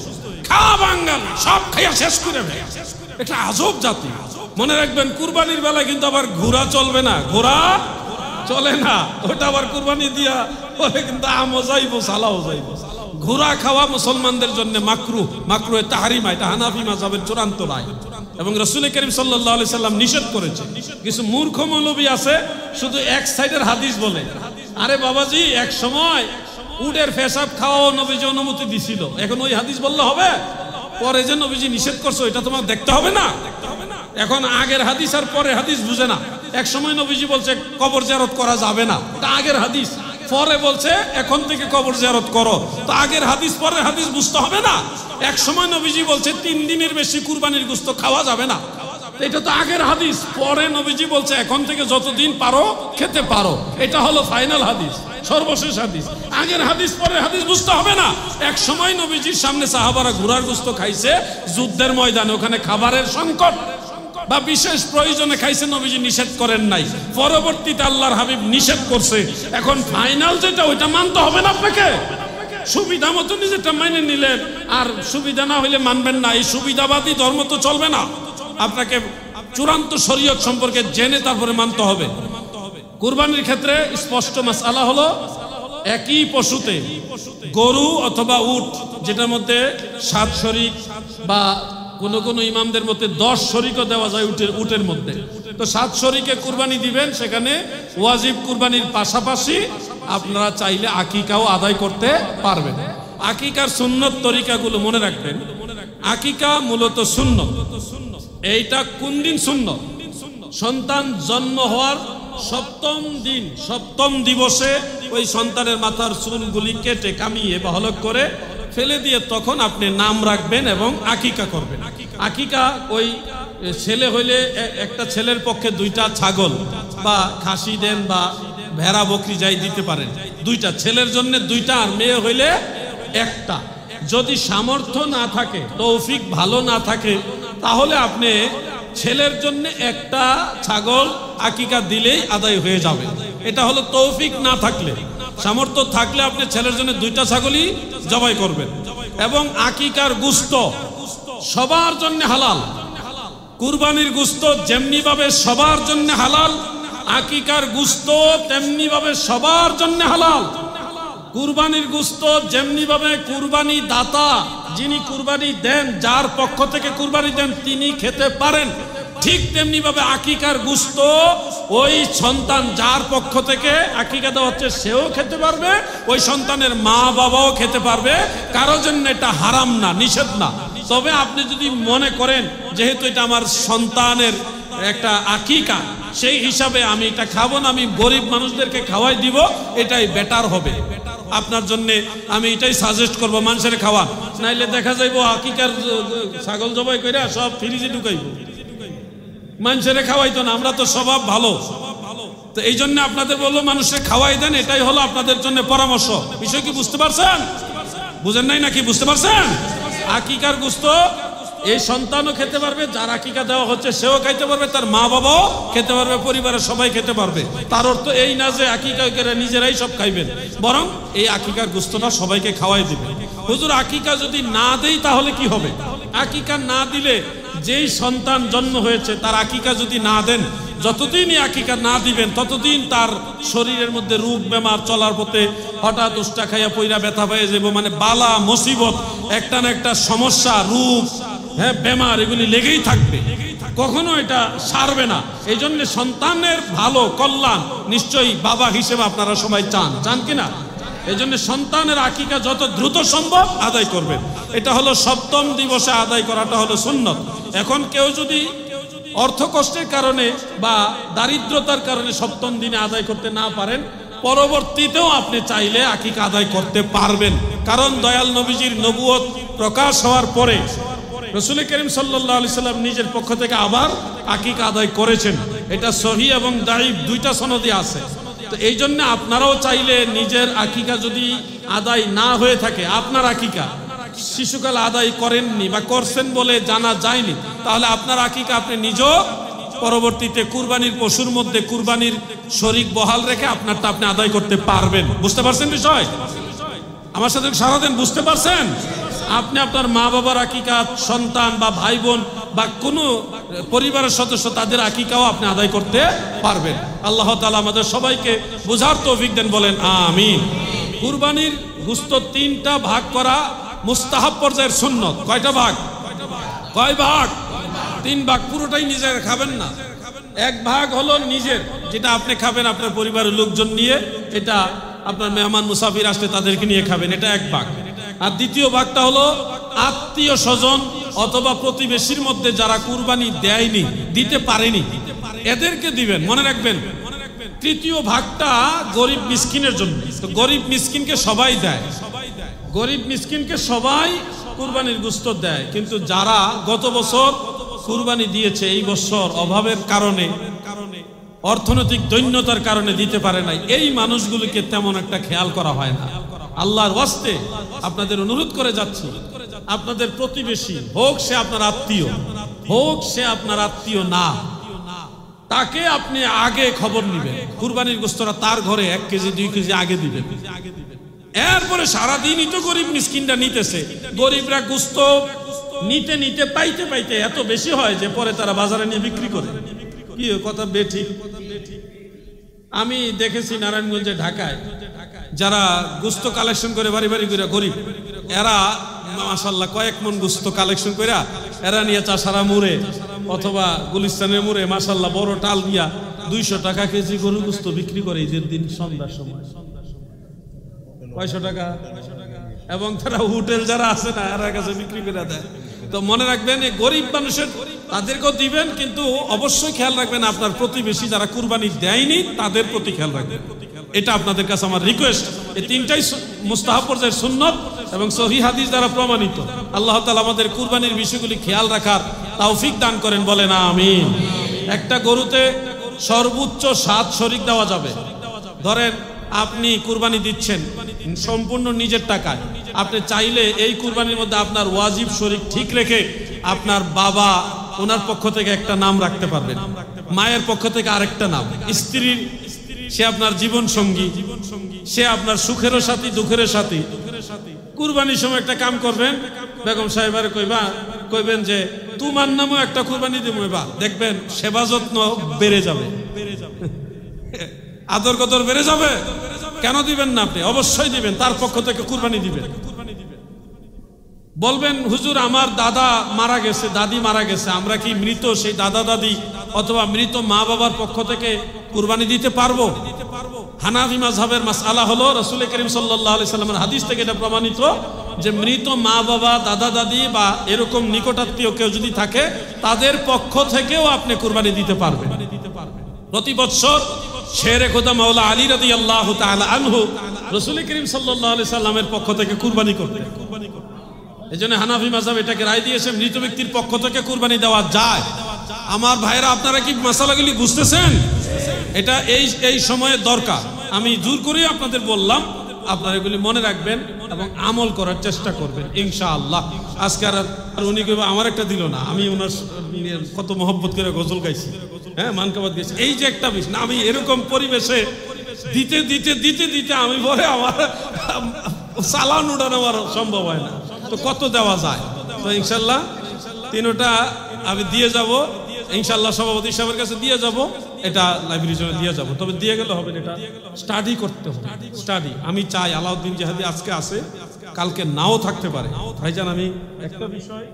খাওয়া বাঙ্গাল সব খাইয়া শেষ করে ফেলে। এটা আজব জাতি। মনে রাখবেন কুরবানির বেলায় কিন্তু আবার ঘোড়া চলবে না, ঘোড়া চলে না, ওটা আবার কুরবানি দিয়া বলে কিন্তু আমও যাইবো, সালাও যাইবো। ঘোড়া খাওয়া মুসলমানদের জন্য মাকরুহ, মাকরুহে তাহরিমা, এটা হানাফি মাযহাবের চূড়ান্ত রায়, এবং রাসূল করিম সাল্লাল্লাহু আলাইহি সাল্লাম নিষেধ করেছে। কিছু মূর্খ মৌলবী আছে শুধু এক সাইডের হাদিস বলে, আরে বাবাজি এক সময় উটের পেশাব খাওয়াও নবীজি অনুমতি দিছিল, এখন ওই হাদিস বললে হবে? পরে যে নবীজি নিষেধ করছে এটা তোমার দেখতে হবে না? এখন আগের হাদিস আর পরের হাদিস বুঝে না। এক সময় নবীজি বলছে কবর জিয়ারত করা যাবে না, এটা আগের হাদিস, পরে বলছে এখন থেকে কবর জিয়ারত করো, তো আগের হাদিস পরের হাদিস বুঝতে হবে না? এক সময় নবীজি বলছে 3 দিনের বেশি কুরবানির গোশত খাওয়া যাবে না, এটা তো আগের হাদিস, পরে নবীজি বলছে এখন থেকে যতদিন পারো খেতে পারো, এটা হলো ফাইনাল হাদিস, সর্বশেষ হাদিস। আগের হাদিস পরের হাদিস বুঝতে হবে না। এক সময় নবীজির সামনে সাহাবারা ঘোড়ার গোশত খাইছে যুদ্ধের ময়দানে, ওখানে খাবারের সংকট বা বিশেষ প্রয়োজনে খাইছে, নবীজি নিষেধ করেন নাই। পরবর্তীতে আল্লাহর হাবিব নিষেধ করছে। এখন ফাইনাল যেটা ওইটা মানতে হবে না আপনাকে। সুবিধা মতো নিজেটা মেনে নিলেন, আর সুবিধা না হইলে মানবেন না। এই সুবিধাবাদী ধর্ম তো চলবে না। আপনাকে চূড়ান্ত শরীয়ত সম্পর্কে জেনে তারপরে মানতে হবে। কুরবানির ক্ষেত্রে স্পষ্ট মাসআলা হলো, একই পশুতে গরু অথবা উট, যেটার মধ্যে 7 শরিক বা কোন ইমামদের মধ্যে 10 শরিকও দেওয়া যায় উটের মধ্যে, তো 7 শরিকে কুরবানি দিবেন। সেখানে ওয়াজিব কুরবানির পাশাপাশি আপনারা চাইলে আকিকাও আদায় করতে পারবেন। আকিকার সুন্নত তরিকাগুলো মনে রাখবেন। আকিকা মূলত সুন্নত। এইটা কোন দিন সুন্নত? সন্তান জন্ম হওয়ার 7ম দিন, 7ম দিবসে ওই সন্তানের মাথার চুলগুলি কেটে কামিয়ে বা হলক করে ফেলে দিয়ে তখন আপনি নাম রাখবেন এবং আকিকা করবেন। আকিকা ওই ছেলে হইলে একটা ছেলের পক্ষে 2টা ছাগল বা খাসি দেন বা ভেড়া বকরি যাই দিতে পারেন। 2টা ছেলের জন্য 2টা, আর মেয়ে হইলে 1টা। যদি সামর্থ্য না থাকে, তৌফিক ভালো না থাকে, তাহলে আপনি ছেলের জন্য 1টা ছাগল আকিকা দিলেই আদায় হয়ে যাবে। এটা হলো তৌফিক না থাকলে। সামর্থ্য থাকলে আপনি ছেলের জন্য 2টা ছাগলই জবাই করবেন। এবং আকিকার গোশত সবার জন্য হালাল। কুরবানির গোশত যেমনি ভাবে সবার জন্য হালাল, আকিকার গোশত তেমনি ভাবে সবার জন্য হালাল। কুরবানির গোশত যেমনি ভাবে কুরবানি দাতা, যিনি কুরবানি দেন, যার পক্ষ থেকে কুরবানি দেন, তিনি খেতে পারেন, ঠিক তেমনি ভাবে আকিকার গোশত ওই সন্তান যার পক্ষ থেকে আকিকা দেওয়া হচ্ছে সেও খেতে পারবে, ওই সন্তানের মা বাবাও খেতে পারবে। কারোর জন্য এটা হারাম না, নিষেধ না। তবে আপনি যদি মনে করেন যেহেতু এটা আমার সন্তানের একটা আকিকা, সেই হিসাবে আমি এটা খাবো না, আমি গরিব মানুষদেরকে খাওয়াই দিব, এটাই বেটার হবে আপনার জন্য। আমি এটাই সাজেস্ট করবো, মানুষের খাওয়ান। নাইলে দেখা যাইব আকিকার ছাগল জবাই করে সব ফ্রিজে ঢুকাইব, মানুষের খাওয়াইতো না। আমরা তো স্বভাব ভালো, তো এই জন্য আপনাদের বলবো মানুষের খাওয়াই দেন, এটাই হলো আপনাদের জন্য পরামর্শ। বিষয় কি বুঝতে পারছেন? বুঝেন নাই নাকি? বুঝতে পারছেন? আকিকার গোশত এই সন্তানও খেতে পারবে, যার আকিকা দেওয়া হচ্ছে সেও খাইতে পারবে, তার মা বাবাও খেতে পারবে, পরিবারের সবাই খেতে পারবে। তার অর্থ এই না যে আকিকা করে নিজেরাই সব খাইবেন, বরং এই আকিকার গোশতটা সবাইকে খাওয়াই দিবেন। হুজুর আকিকা যদি না দেই তাহলে কি হবে? আকিকা না দিলে যেই সন্তান জন্ম হয়েছে তার আকিকা যদি না দেন, যতদিনই আকিকা না দিবেন ততদিন তার শরীরের মধ্যে রোগ বেমার, চলার পথে হঠাৎ উষ্টা খাইয়া পইরা ব্যথা হয়ে যাব, মানে বালা মুসিবত, একটা না একটা সমস্যা, রোগ, বেমার, এগুলি লেগেই থাকবে, কখনো এটা সারবে না। এই জন্য সন্তানের ভালো কল্যাণ নিশ্চয়ই বাবা হিসেবে আপনারা সবাই চান কিনা? এই জন্য সন্তানের আকিকা যত দ্রুত সম্ভব আদায় করবেন। এটা হলো 7ম দিবসে আদায় করাটা হলো সুন্নত। এখন কেউ যদি অর্থ কষ্টের কারণে বা দারিদ্রতার কারণে 7ম দিনে আদায় করতে না পারেন, পরবর্তীতেও আপনি চাইলে আকিকা আদায় করতে পারবেন। কারণ দয়াল নবীজির নবুয়ত প্রকাশ হওয়ার পরে রাসূল করিম সাল্লাল্লাহু আলাইহি সাল্লাম নিজের পক্ষ থেকে আবার আকিকা আদায় করেছেন। এটা সহিহ এবং দাঈফ 2টা সনদে আছে। তো এই জন্য আপনারাও চাইলে নিজের আকিকা যদি আদায় না হয়ে থাকে, আপনার আকিকা শিশুকাল আদায় করেননি বা করছেন বলে জানা যায়নি, তাহলে আপনার আকিকা আপনি নিজেও পরবর্তীতে কুরবানির পশুর মধ্যে কুরবানির শরীক বহাল রেখে আপনারটা আপনি আদায় করতে পারবেন। বুঝতে পারছেন বিষয়? আমার সাথে সারাদিন বুঝতে পারছেন? আপনি আপনার মা বাবার আকিকা, সন্তান বা ভাই বোন বা কোনো পরিবারের সদস্য, তাদের আকিকাও আপনি আদায় করতে পারবেন। আল্লাহ তাআলা আমাদের সবাইকে বুঝার তৌফিক দেন, বলেন আমিন। কুরবানির গোশত 3টা ভাগ করা মুস্তাহাব পর্যায়ের সুন্নত। কয়টা ভাগ? কয় ভাগ? 3 ভাগ। পুরোটাই নিজের খাবেন না। 1 ভাগ হলো নিজের, যেটা আপনি খাবেন আপনার পরিবারের লোকজন নিয়ে, এটা আপনার মেহমান মুসাফির আসলে তাদেরকে নিয়ে খাবেন, এটা 1 ভাগ। আর 2য় ভাগটা হলো আত্মীয় স্বজন অথবা প্রতিবেশীর মধ্যে যারা কুরবানি দেয়নি, দিতে পারেনি, এদেরকে দিবেন, মনে রাখবেন। 3য় ভাগটা গরিব মিসকিনের জন্য। তো গরিব মিসকিনকে সবাই দেয়, গরিব মিসকিনকে সবাই কুরবানির গোশত দেয়, কিন্তু যারা গত বছর কুরবানি দিয়েছে এই বছর অভাবের কারণে অর্থনৈতিক দৈন্যতার কারণে দিতে পারে নাই, এই মানুষগুলোকে তেমন একটা খেয়াল করা হয় না। আল্লাহর ওয়াস্তে আপনাদের অনুরোধ করে যাচ্ছি, আপনাদের প্রতিবেশী হোক সে আপনার আত্মীয়, হোক সে আপনার আত্মীয় না, তাকে আপনি আগে খবর নিবেন। কুরবানির গোশতটা তার ঘরে 1 কেজি 2 কেজি আগে দিবেন। এরপরে সারাদিনই তো গরিব মিসকিনরা নিতেছে, গরিবরা গোশত নিতে নিতে পাইতে পাইতে এত বেশি হয় যে পরে তারা বাজারে নিয়ে বিক্রি করে। কি কথা বেঠিক? আমি দেখেছি নারায়ণগঞ্জে, ঢাকায় যারা গোশত কালেকশন করে বাড়ি বাড়ি করে গরিব, এরা মাশাআল্লাহ কয়েক মন গোশত কালেকশন করে এরা নিয়ে চাষারা মুড়ে অথবা গুলিস্তানের মুড়ে মাশাআল্লাহ বড় টাল দিয়া 200 টাকা কেজি গরু গোশত বিক্রি করে এই যে দিন সন্ধ্যার সময়। 500 টাকা। এবং তারা হোটেল যারা আছে না এর কাছে বিক্রি করে দেয়। তো মনে রাখবেন, এই গরিব মানুষের তাদেরকেও দিবেন, কিন্তু অবশ্যই খেয়াল রাখবেন আপনার প্রতিবেশী যারা কুরবানি দেয়নি তাদের প্রতি খেয়াল রাখবেন। এটা আপনাদের কাছে আমার রিকোয়েস্ট। এই 3টাই মুস্তাহাব পর্যায়ের সুন্নত এবং সহিহ হাদিস দ্বারা প্রমাণিত। আল্লাহ তাআলা আমাদের কুরবানির বিষয়গুলি খেয়াল রাখার তৌফিক দান করেন, বলেন আমিন। একটা গরুতে সর্বোচ্চ 7 শরীক দেওয়া যাবে। ধরেন আপনি কুরবানি দিচ্ছেন সম্পূর্ণ নিজের টাকায়, আপনি চাইলে এই কুরবানির মধ্যে আপনার ওয়াজিব শরীক ঠিক রেখে আপনার বাবা ওনার পক্ষ থেকে একটা নাম রাখতে পারবেন, মায়ের পক্ষ থেকে আরেকটা নাম, স্ত্রীর সে আপনার জীবন সঙ্গী, সে আপনার সুখেরও সাথী দুঃখেরও সাথী। কুরবানির সময় একটা কাম করবেন, বেগম সাহেবের কইবেন যে তোমার নামও একটা কুরবানি দিব, দেখবেন সেবা যত্ন বেড়ে যাবে, আদর কদর বেড়ে যাবে। কেন দিবেন না? আপনি অবশ্যই দিবেন, তার পক্ষ থেকে কুরবানি দিবেন। বলবেন হুজুর আমার দাদা মারা গেছে, দাদি মারা গেছে, আমরা কি মৃত সেই দাদা দাদি অথবা মৃত মা বাবার পক্ষ থেকে কুরবানি দিতে পারবো? হানাফি মাযহাবের মাসআলা হলো, রাসূল করিম সাল্লাল্লাহু আলাইহি সাল্লামের হাদিস থেকে এটা প্রমাণিত যে মৃত মা বাবা দাদা দাদি বা এরকম নিকটাত্মীয় কেউ যদি থাকে তাদের পক্ষ থেকেও আপনি কুরবানি দিতে পারবেন। প্রতি বছর শেরে খোদা মাওলা আলী রাদিয়াল্লাহু তাআলা আনহু রাসূল করিম সাল্লাল্লাহু আলাইহি সাল্লামের পক্ষ থেকে কুরবানি করতেন। এজন্য হানাফি মাযহাব এটাকে রায় দিয়েছে মৃত ব্যক্তির পক্ষ থেকে কুরবানি দেওয়া যায়। আমার ভাইরা, আপনারা কি মাসালাগুলি বুঝতেছেন? এটা এই সময়ে দরকার। আমি জোর করে আপনাদের বললাম, আপনারা এগুলি মনে রাখবেন এবং আমল করার চেষ্টা করবেন ইনশাআল্লাহ। আজকে আর উনি কইবে আমার একটা দিল না, আমি ওনার কত মহব্বত করে গজল গাইছি, হ্যাঁ মানকাবাদ গেছি, এই যে একটা বিষয় না, আমি এরকম পরিবেশে দিতে দিতে দিতে দিতে আমি পরে আমার চালান উঠানো আমার সম্ভব হয় না। তো কত দেওয়া যায়? তো ইনশাল্লাহ 3টা আমি দিয়ে যাব ইনশাল্লাহ, সভাপতি সাহেবের কাছে দিয়ে যাব, এটা লাইব্রেরির জন্য দিয়ে যাব। তবে দিয়ে গেলে হবে না, এটা স্টাডি করতে হবে। স্টাডি আমি চাই আলাউদ্দিন জাহাদি আজকে আসে, কালকে নাও থাকতে পারে। ভাইজান আমি একটা বিষয়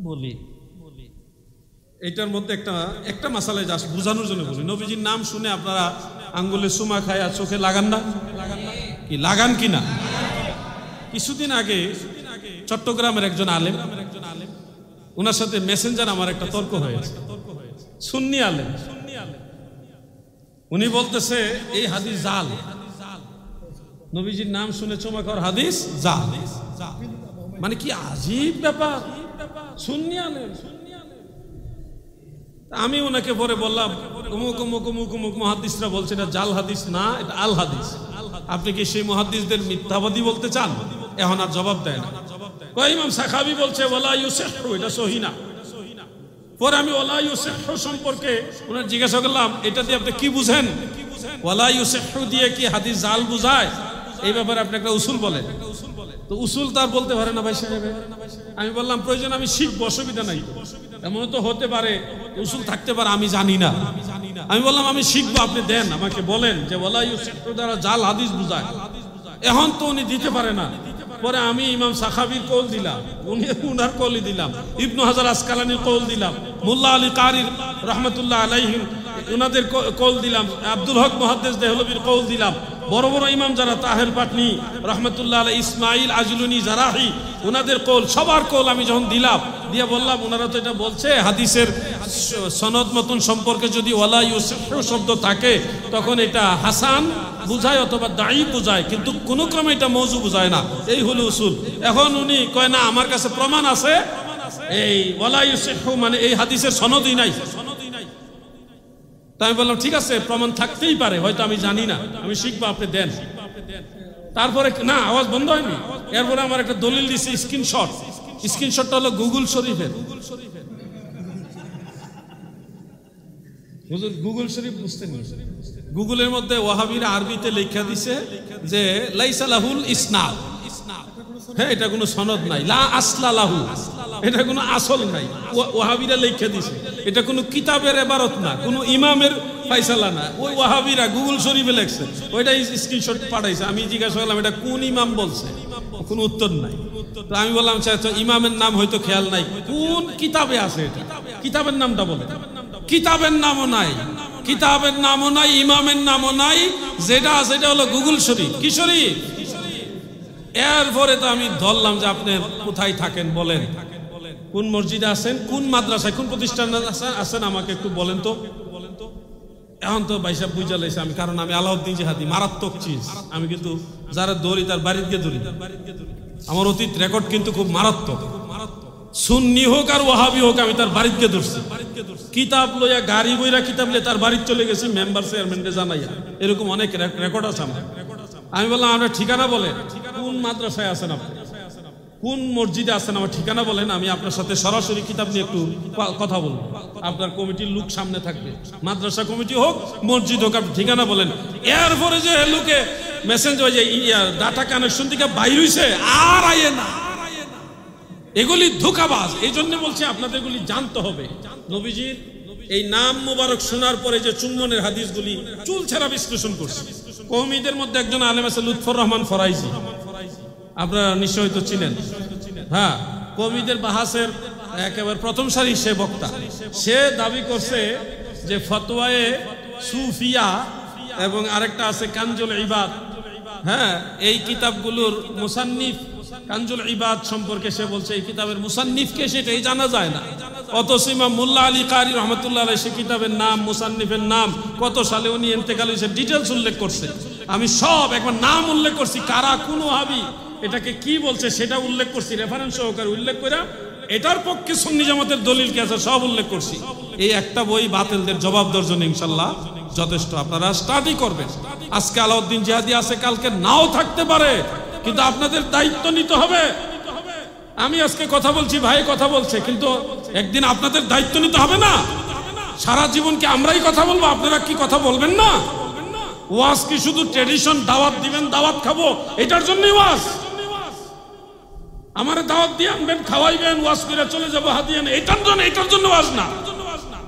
বলি, এটার মধ্যে একটা মাসালায় যা বোঝানোর জন্য বলি। নবীজির নাম শুনে আপনারা আঙ্গুলে সুমা খায় আর চোখে লাগান না? কি লাগান কি না? কিছুদিন আগে চট্টগ্রামের একজন আলেম, ওনার সাথে মেসেঞ্জার আমার একটা তর্ক হয়েছে। সুন্নি আলেম, উনি বলতেছে এই হাদিস জাল, নবীজির নাম শুনে চুমা খাওয়ার হাদিস জাল। মানে কি আজীব ব্যাপার! সুন্নি আলেম। আমি ওনাকে পরে বললাম অমুক অমুক অমুক অমুক মুহাদ্দিসরা বলছে এটা জাল হাদিস না, এটা আল হাদিস। আপনি কি সেই মুহাদ্দিসদের মিথ্যাবাদী বলতে চান? এখন আর জবাব দেয় না। ইমাম সাখাবি বলছে ওয়ালা ইউসিহু, এটা সহিহ না। পরে আমি ওয়ালা ইউসিহু সম্পর্কে ওনার জিজ্ঞাসা করলাম এটা দিয়ে আপনি কি বুঝেন? ওয়ালা ইউসিহু দিয়ে কি হাদিস জাল বুঝায়? এই ব্যাপারে আপনি একটা উসুল বলেন। তো উসুল তার বলতে পারে না ভাই সাহেব। আমি বললাম প্রয়োজন আমি শিখবো, অসুবিধা নাই। এমন তো হতে পারে উসুল থাকতে পারে, আমি জানি না। আমি বললাম আমি শিখবো, আপনি দেন, আমাকে বলেন যে ওয়ালা ইউসিহু দ্বারা জাল হাদিস বুঝায়। এখন তো উনি দিতে পারে না। পরে আমি ইমাম সাখাবির কৌল দিলাম, উনার কৌলই দিলাম, ইবনু হাজার আসকালানির কৌল দিলাম, মোল্লা আলী কারির রহমতুল্লাহ আলাইহিম উনাদের কৌল দিলাম, আব্দুল হক মুহাদ্দিস দেহলভির কৌল দিলাম, বড় বড় ইমাম যারা তাহের পাটনি রহমতুল্লাহ আলাই, ইসমাইল আজলুনি জারাহি, ওনাদের কৌল, সবার কৌল আমি যখন দিলাম, দিয়ে বললাম ওনারা তো এটা বলছে হাদিসের সনদ মতন সম্পর্কে যদি ওয়ালা ইউসিহু শব্দ থাকে তখন এটা হাসান বুঝায় অথবা দাঈফ বুঝায়, কিন্তু কোন ক্রমে এটা মওযু বুঝায় না। এই হলো উসুল। এখন উনি কয় না আমার কাছে প্রমাণ আছে, এই ওয়ালা ইউসিহু মানে এই হাদিসের সনদই নাই। তা আমি বললাম ঠিক আছে, প্রমাণ থাকতেই পারে, হয়তো আমি জানি না, আমি শিখবো, আপনি দেন। তারপরে না, আওয়াজ বন্ধ হয়নি। এরপরে আমার একটা দলিল দিছে স্ক্রিনশটটা হলো গুগল শরীফের। গুগল শরীফ বুঝতে নেই, গুগলের মধ্যে ওয়াহাবিরা আরবিতে লেখা দিছে যে লাইসা লাহুল ইসনাদ, হ্যাঁ এটা কোনো সনদ নাই, লা আসলা লাহু, এটা কোনো আসল নাই, ওয়াহাবিরা লেখা দিছে, এটা কোনো কিতাবের ইবারত না, কোনো ইমামের ফাইসালা না, ওই ওয়াহাবিরা গুগল শরীফে লেখছে, ওইটা স্ক্রিনশট পাঠাইছে। আমি জিজ্ঞাসা করলাম এটা কোন ইমাম বলছে, কোনো উত্তর নাই। তো আমি বললাম আচ্ছা ইমামের নাম হয়তো খেয়াল নাই, কোন কিতাবে আছে এটা, কিতাবের নামটা বলে। কিতাবের নামও নাই, কিতাবের নামও নাই, ইমামের নামও নাই, যেটা আছে এটা হলো গুগল শরীফ। কি শরীফ? এরপরে তো আমি ধরলাম যে আপনি কোথায় থাকেন বলেন, কোন মসজিদে আছেন, কোন মাদ্রাসায়, কোন প্রতিষ্ঠানে আছেন আমাকে একটু বলেন তো। এখন তো ভাই সাহেব বুঝা লাইছে আমি, কারণ আমি আলাউদ্দিন জিহাদি, মারাত্মক চিজ। আমি কিন্তু যারা দৌড়ি তার বাড়িতে গিয়ে দৌড়ি, আমার অতীত রেকর্ড কিন্তু খুব মারাত্মক। সুন্নি হোক আর ওয়াহাবি হোক, আমি তার বাড়িতে গিয়ে ধরছি, কিতাব লইয়া গাড়ি বইরা কিতাব লইয়া তার বাড়িতে চলে গেছি, মেম্বার চেয়ারম্যানকে জানাইয়া, এরকম অনেক রেকর্ড আছে আমার। আমি বললাম আপনার ঠিকানা বলেন, কোন মাদ্রাসায় আছেন আপনি, কোন মসজিদে আছেন, আমার ঠিকানা বলেন, আমি আপনার সাথে সরাসরি কিতাব নিয়ে একটু কথা বলবো। আপনার কমিটির লোক সামনে থাকবে, মাদ্রাসা কমিটি হোক মসজিদ হোক, আপনি ঠিকানা বলেন। এরপরে যে লোকে মেসেঞ্জ হয়ে যায়, ডাটা কানেকশন থেকে বাইর হইছে, আর আইয়ে না, এগুলি ধোঁকাবাজ। এই জন্য বলছি আপনাদের এগুলি জানতে হবে। নবীজির এই নাম মুবারক শোনার পরে যে চুম্বনের হাদিসগুলি চুল ছেঁড়া বিশ্লেষণ করছে। কওমীদের মধ্যে একজন আলেম আছে লুৎফর রহমান ফরাইজি, আপনারা নিশ্চয়ই তো চিনেন। হ্যাঁ, কওমীদের বাহাসের একেবারে প্রথম সারি সে বক্তা। সে দাবি করছে যে ফতোয়ায়ে সুফিয়া এবং আরেকটা আছে কানজুল ইবাদ, হ্যাঁ এই কিতাবগুলোর মুসান্নিফ কানজুল ইবাদ সম্পর্কে সে বলছে এই কিতাবের মুসান্নিফকে সেটাই জানা যায় না। অথচ ইমাম মোল্লা আলী কারি রহমতুল্লাহ আলাইহি সে কিতাবের নাম, মুসান্নিফের নাম, কত সালে উনি ইন্তেকাল হয়েছে ডিটেলস উল্লেখ করছে। আমি সব একবার নাম উল্লেখ করছি, কারা কোন ওয়াহাবি এটাকে কি বলছে সেটা উল্লেখ করছি, রেফারেন্স সহকারে উল্লেখ করে এটার পক্ষে সুন্নি জামাতের দলিল কি আছে সব উল্লেখ করছি। এই একটা বই বাতিলদের জবাব দেওয়ার জন্য ইনশাআল্লাহ যথেষ্ট। আপনারা স্টাডি করবেন। আজকে আলাউদ্দিন জিহাদি আছে, কালকে নাও থাকতে পারে, কিন্তু আপনাদের দায়িত্ব নিতে হবে। আমি আজকে কথা বলছি, ভাই কথা বলছে, কিন্তু একদিন আপনাদের দায়িত্ব নিতে হবে না? সারা জীবন কি আমরাই কথা বলবো, আপনারা কি কথা বলবেন না? ওয়াজ কি শুধু ট্রেডিশন, দাওয়াত দিবেন, দাওয়াত খাবো, এটার জন্যই ওয়াজ? আমার দাওয়াত দিয়ে আনবেন, খাওয়াইবেন, ওয়াজ করে চলে যাবো হাদিয়ান, এটার জন্য ওয়াজ না।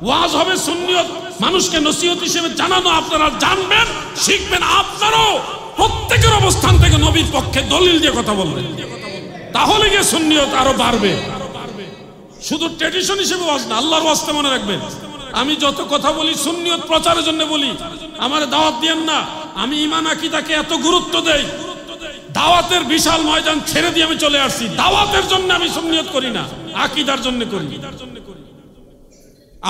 ওয়াজ হবে সুন্নিয়ত, মানুষকে নসিহত হিসেবে জানানো, আপনারা জানবেন, শিখবেন। আপনারও প্রত্যেকের অবস্থান থেকে নবীর পক্ষে দলিল দিয়ে কথা বলবেন, তাহলে গিয়ে সুন্নিয়ত আরো বাড়বে। শুধু ট্রেডিশন হিসেবে ওয়াজ না, আল্লাহর ওয়াজটা মনে রাখবেন। আমি যত কথা বলি সুন্নিয়ত প্রচারের জন্য বলি, আমার দাওয়াত দিয়েন না। আমি ঈমান আকীদাকে এত গুরুত্ব দেই, দাওয়াতের বিশাল ময়দান ছেড়ে দিয়ে আমি চলে আসছি। দাওয়াতের জন্য আমি সুন্নিয়ত করি না, আকীদার জন্য করি।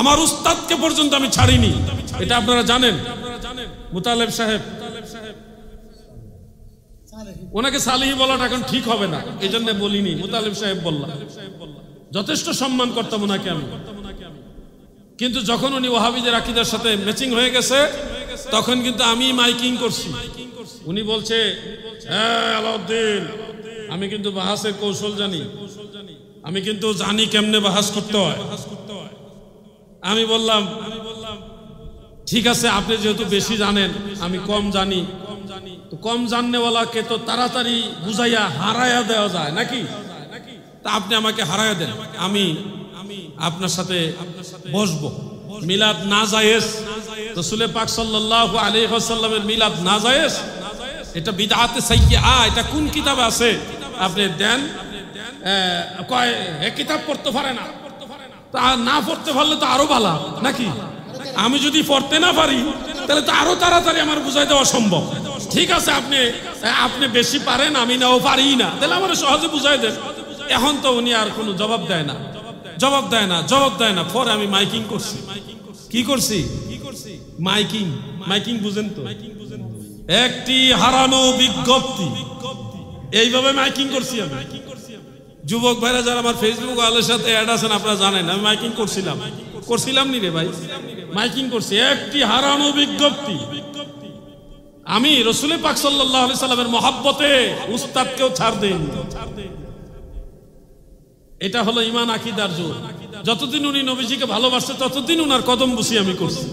আমার উস্তাদকে পর্যন্ত আমি ছাড়িনি, এটা আপনারা জানেন। মুতালেব সাহেব, ওনাকে সালেহি বলাটা এখন ঠিক হবে না, এই জন্য বলিনি, মুতালেব সাহেব বললাম। যথেষ্ট সম্মান করতাম ওনাকে আমি, কিন্তু যখন উনি ওয়াহাবিদের আকীদার সাথে ম্যাচিং হয়ে গেছে তখন কিন্তু আমি মাইকিং করছি। উনি বলছে, হ্যাঁ আলাউদ্দিন, আমি কিন্তু বাহাসের কৌশল জানি, আমি কিন্তু জানি কেমনে বাহাস করতে হয়। আমি বললাম ঠিক আছে, আপনি যেহেতু বেশি জানেন, আমি কম জানি, তো কম জাননেওয়ালাকে তো তাড়াতাড়ি বুঝাইয়া হারাইয়া দেওয়া যায় নাকি? তা আপনি আমাকে হারাইয়া দেন, আমি আপনার সাথে বসবো। মিলাদ না জায়েজ, রাসূল পাক সাল্লাল্লাহু আলাইহি ওয়াসাল্লামের মিলাদ না জায়েজ, এটা বিদআতে সাইয়্যিআ, এটা কোন কিতাবে আছে? আপনি দেন। কয় এ কিতাব পড়তে পারে না, তা না পড়তে পারলে তো আরো ভালো নাকি? আমি যদি পড়তে না পারি তাহলে তো আরো তাড়াতাড়ি আমার বুঝাই দেওয়া সম্ভব। ঠিক আছে, আপনি বেশি পারেন, আমি নাও পারি না, তাহলে আমার সহজে বুঝাই দেন। এখন তো উনি আর কোনো জবাব দেয় না। পরে আমি মাইকিং করছি। কি করছি? মাইকিং বুঝেন তো? একটি হারানো বিজ্ঞপ্তি, এইভাবে মাইকিং করছি আমি। যুবক ভাইরা যারা আমার ফেসবুক ওয়ালের সাথে অ্যাড আছেন আপনারা জানেন আমি মাইকিং করছিলাম নি রে ভাই, মাইকিং করছি একটি হারানো বিজ্ঞপ্তি। আমি রাসূল পাক সাল্লাল্লাহু আলাইহি সাল্লামের মহব্বতে উস্তাদকেও ছাড় দেইনি। এটা হলো ঈমান আকীদার জোর। যতদিন উনি নবীজিকে ভালোবাসতে ততদিন উনার কদম বুসি আমি করছি।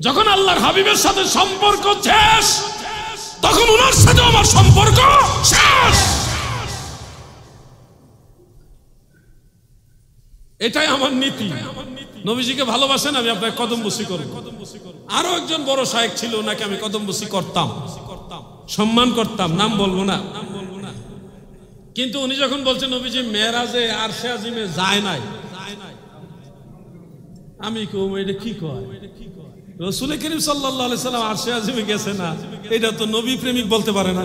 যখন আল্লাহর হাবিবের সাথে সম্পর্ক শেষ তখন উনার সাথে আমার সম্পর্ক শেষ। এটাই আমার নীতি। নবীজিকে ভালোবাসেন, আমি আপনার কদম বুসি করব। আরো একজন বড় শায়েখ ছিল, ওনাকে আমি কদম বুসি করতাম, সম্মান করতাম, নাম বলবো না। কিন্তু উনি যখন বলছেন নবীজি মেরাজে আরশে আজিমে যায় নাই, আমি কম এটা কি কয়? রাসূল করিম সাল্লাল্লাহু আলাইহি সাল্লাম আরশে আজিমে গেছে না, এটা তো নবী প্রেমিক বলতে পারে না।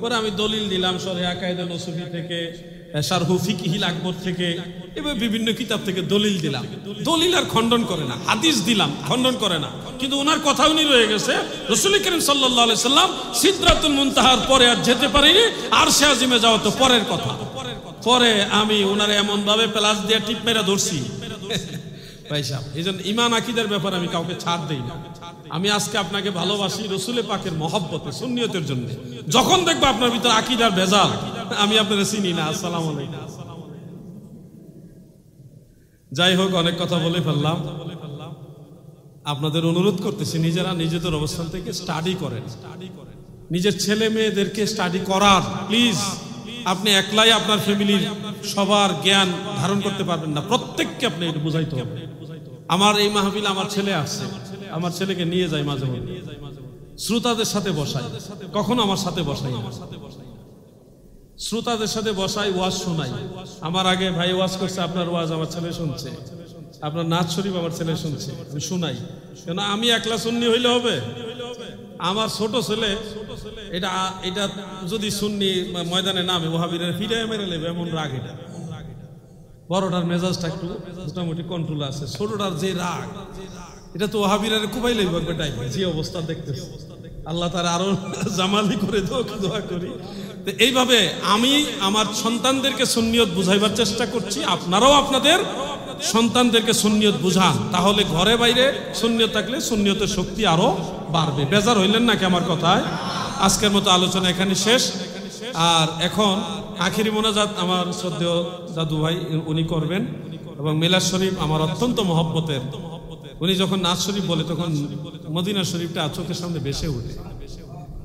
পরে আমি দলিল দিলাম শরহ আকায়েদে নসুফি থেকে, শারহু ফিকহিল আকবর থেকে, এবার বিভিন্ন কিতাব থেকে দলিল দিলাম। দলিল আর খণ্ডন করে না, হাদিস দিলাম, খণ্ডন করে না। কিন্তু ওনার কথা উনি রয়ে গেছে রাসূল করিম সাল্লাল্লাহু আলাইহি সাল্লাম সিদরাতুল মুনতাহার পরে আর যেতে পারেনি, আরশে আজিমে যাওয়া তো পরের কথা। পরে আমি ওনারে এমন ভাবে প্লাস দিয়ে টিপ মেরা ধরছি ভাই সাহেব। এই জন্য ঈমান আকীদার ব্যাপারে আমি কাউকে ছাড় দেই না। আমি আজকে আপনাকে ভালোবাসি রাসূল পাকের মহব্বতে, সুন্নিয়তের জন্য। যখন দেখবো আপনার ভিতরে আকীদার ভেজাল, আমি আপনারা চিনি না। আসসালামু আলাইকুম। যাই হোক, অনেক কথা বলে ফেললাম। আপনাদের অনুরোধ করতেছি নিজেরা নিজেদের অবস্থান থেকে স্টাডি করেন, নিজের ছেলে মেয়েদেরকে স্টাডি করার। প্লিজ, আপনি একলাই আপনার ফ্যামিলির সবার জ্ঞান ধারণ করতে পারবেন না, প্রত্যেককে আপনি এটা বুঝাইতে হবে। আমার এই মাহফিলে আমার ছেলে আসছে, আমার ছেলেকে নিয়ে যাই মাঝে মাঝে, শ্রোতাদের সাথে বসাই, কখনো আমার সাথে বসাই না। শ্রোতাদের সাথে বসাই, ওয়াজ শোনাই। আমার আগে ভাই ওয়াজ করছে, আপনার ওয়াজ আমার ছেলে শুনছে, আপনার নাচ শরীফ আমার ছেলে শুনছে, আমি শোনাই। কেন আমি একলা সুন্নি হইলে হবে? আমার ছোট ছেলে এটা যদি সুন্নি ময়দানে নামে ওয়াহাবিরা ফিরে মেরে নেবে, এমন রাগ। এটা বড়টার মেজাজটা একটু মোটামুটি কন্ট্রোল আছে, ছোটটার যে রাগ, এটা তো ওয়াহাবিরা কুবাই লাগবে বেটাই। যে অবস্থা দেখতেছে, আল্লাহ তারা আরো জামালি করে দোয়া করি। তো এইভাবে আমি আমার সন্তানদেরকে সুন্নিয়ত বুঝাইবার চেষ্টা করছি। আপনারাও আপনাদের সন্তানদেরকে সুন্নিয়ত বুঝান, তাহলে ঘরে বাইরে সুন্নিয়ত থাকলে সুন্নিয়তের শক্তি আরো বাড়বে। বেজার হইলেন নাকি আমার কথায়? আজকের মতো আলোচনা এখানে শেষ। আর এখন আখিরি মোনাজাত আমার শ্রদ্ধেয় দাদু ভাই উনি করবেন, এবং মিলাদ শরীফ আমার অত্যন্ত মহব্বতের। উনি যখন নাজ শরীফ বলে তখন মদিনা শরীফটা চোখের সামনে ভেসে উঠে,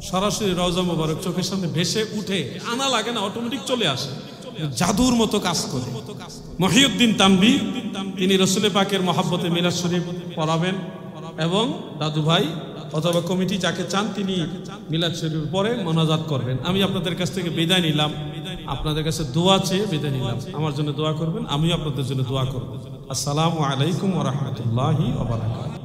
সরাসরি রওজা মুবারক চোখের সামনে ভেসে উঠে, আনা লাগে না, অটোমেটিক চলে আসে, জাদুর মতো কাজ করে। মহিউদ্দিন তানভী তিনি রাসূল পাকের মহব্বতে মিলাদ শরীফ পড়াবেন, এবং দাদু ভাই অথবা কমিটি যাকে চান তিনি মিলাদ শরীফের পরে মোনাজাত করবেন। আমি আপনাদের কাছ থেকে বিদায় নিলাম, আপনাদের কাছে দোয়া চেয়ে বিদায় নিলাম। আমার জন্য দোয়া করবেন, আমিও আপনাদের জন্য দোয়া করব। আসসালামু আলাইকুম ওয়া রাহমাতুল্লাহি ওয়া বারাকাতুহু।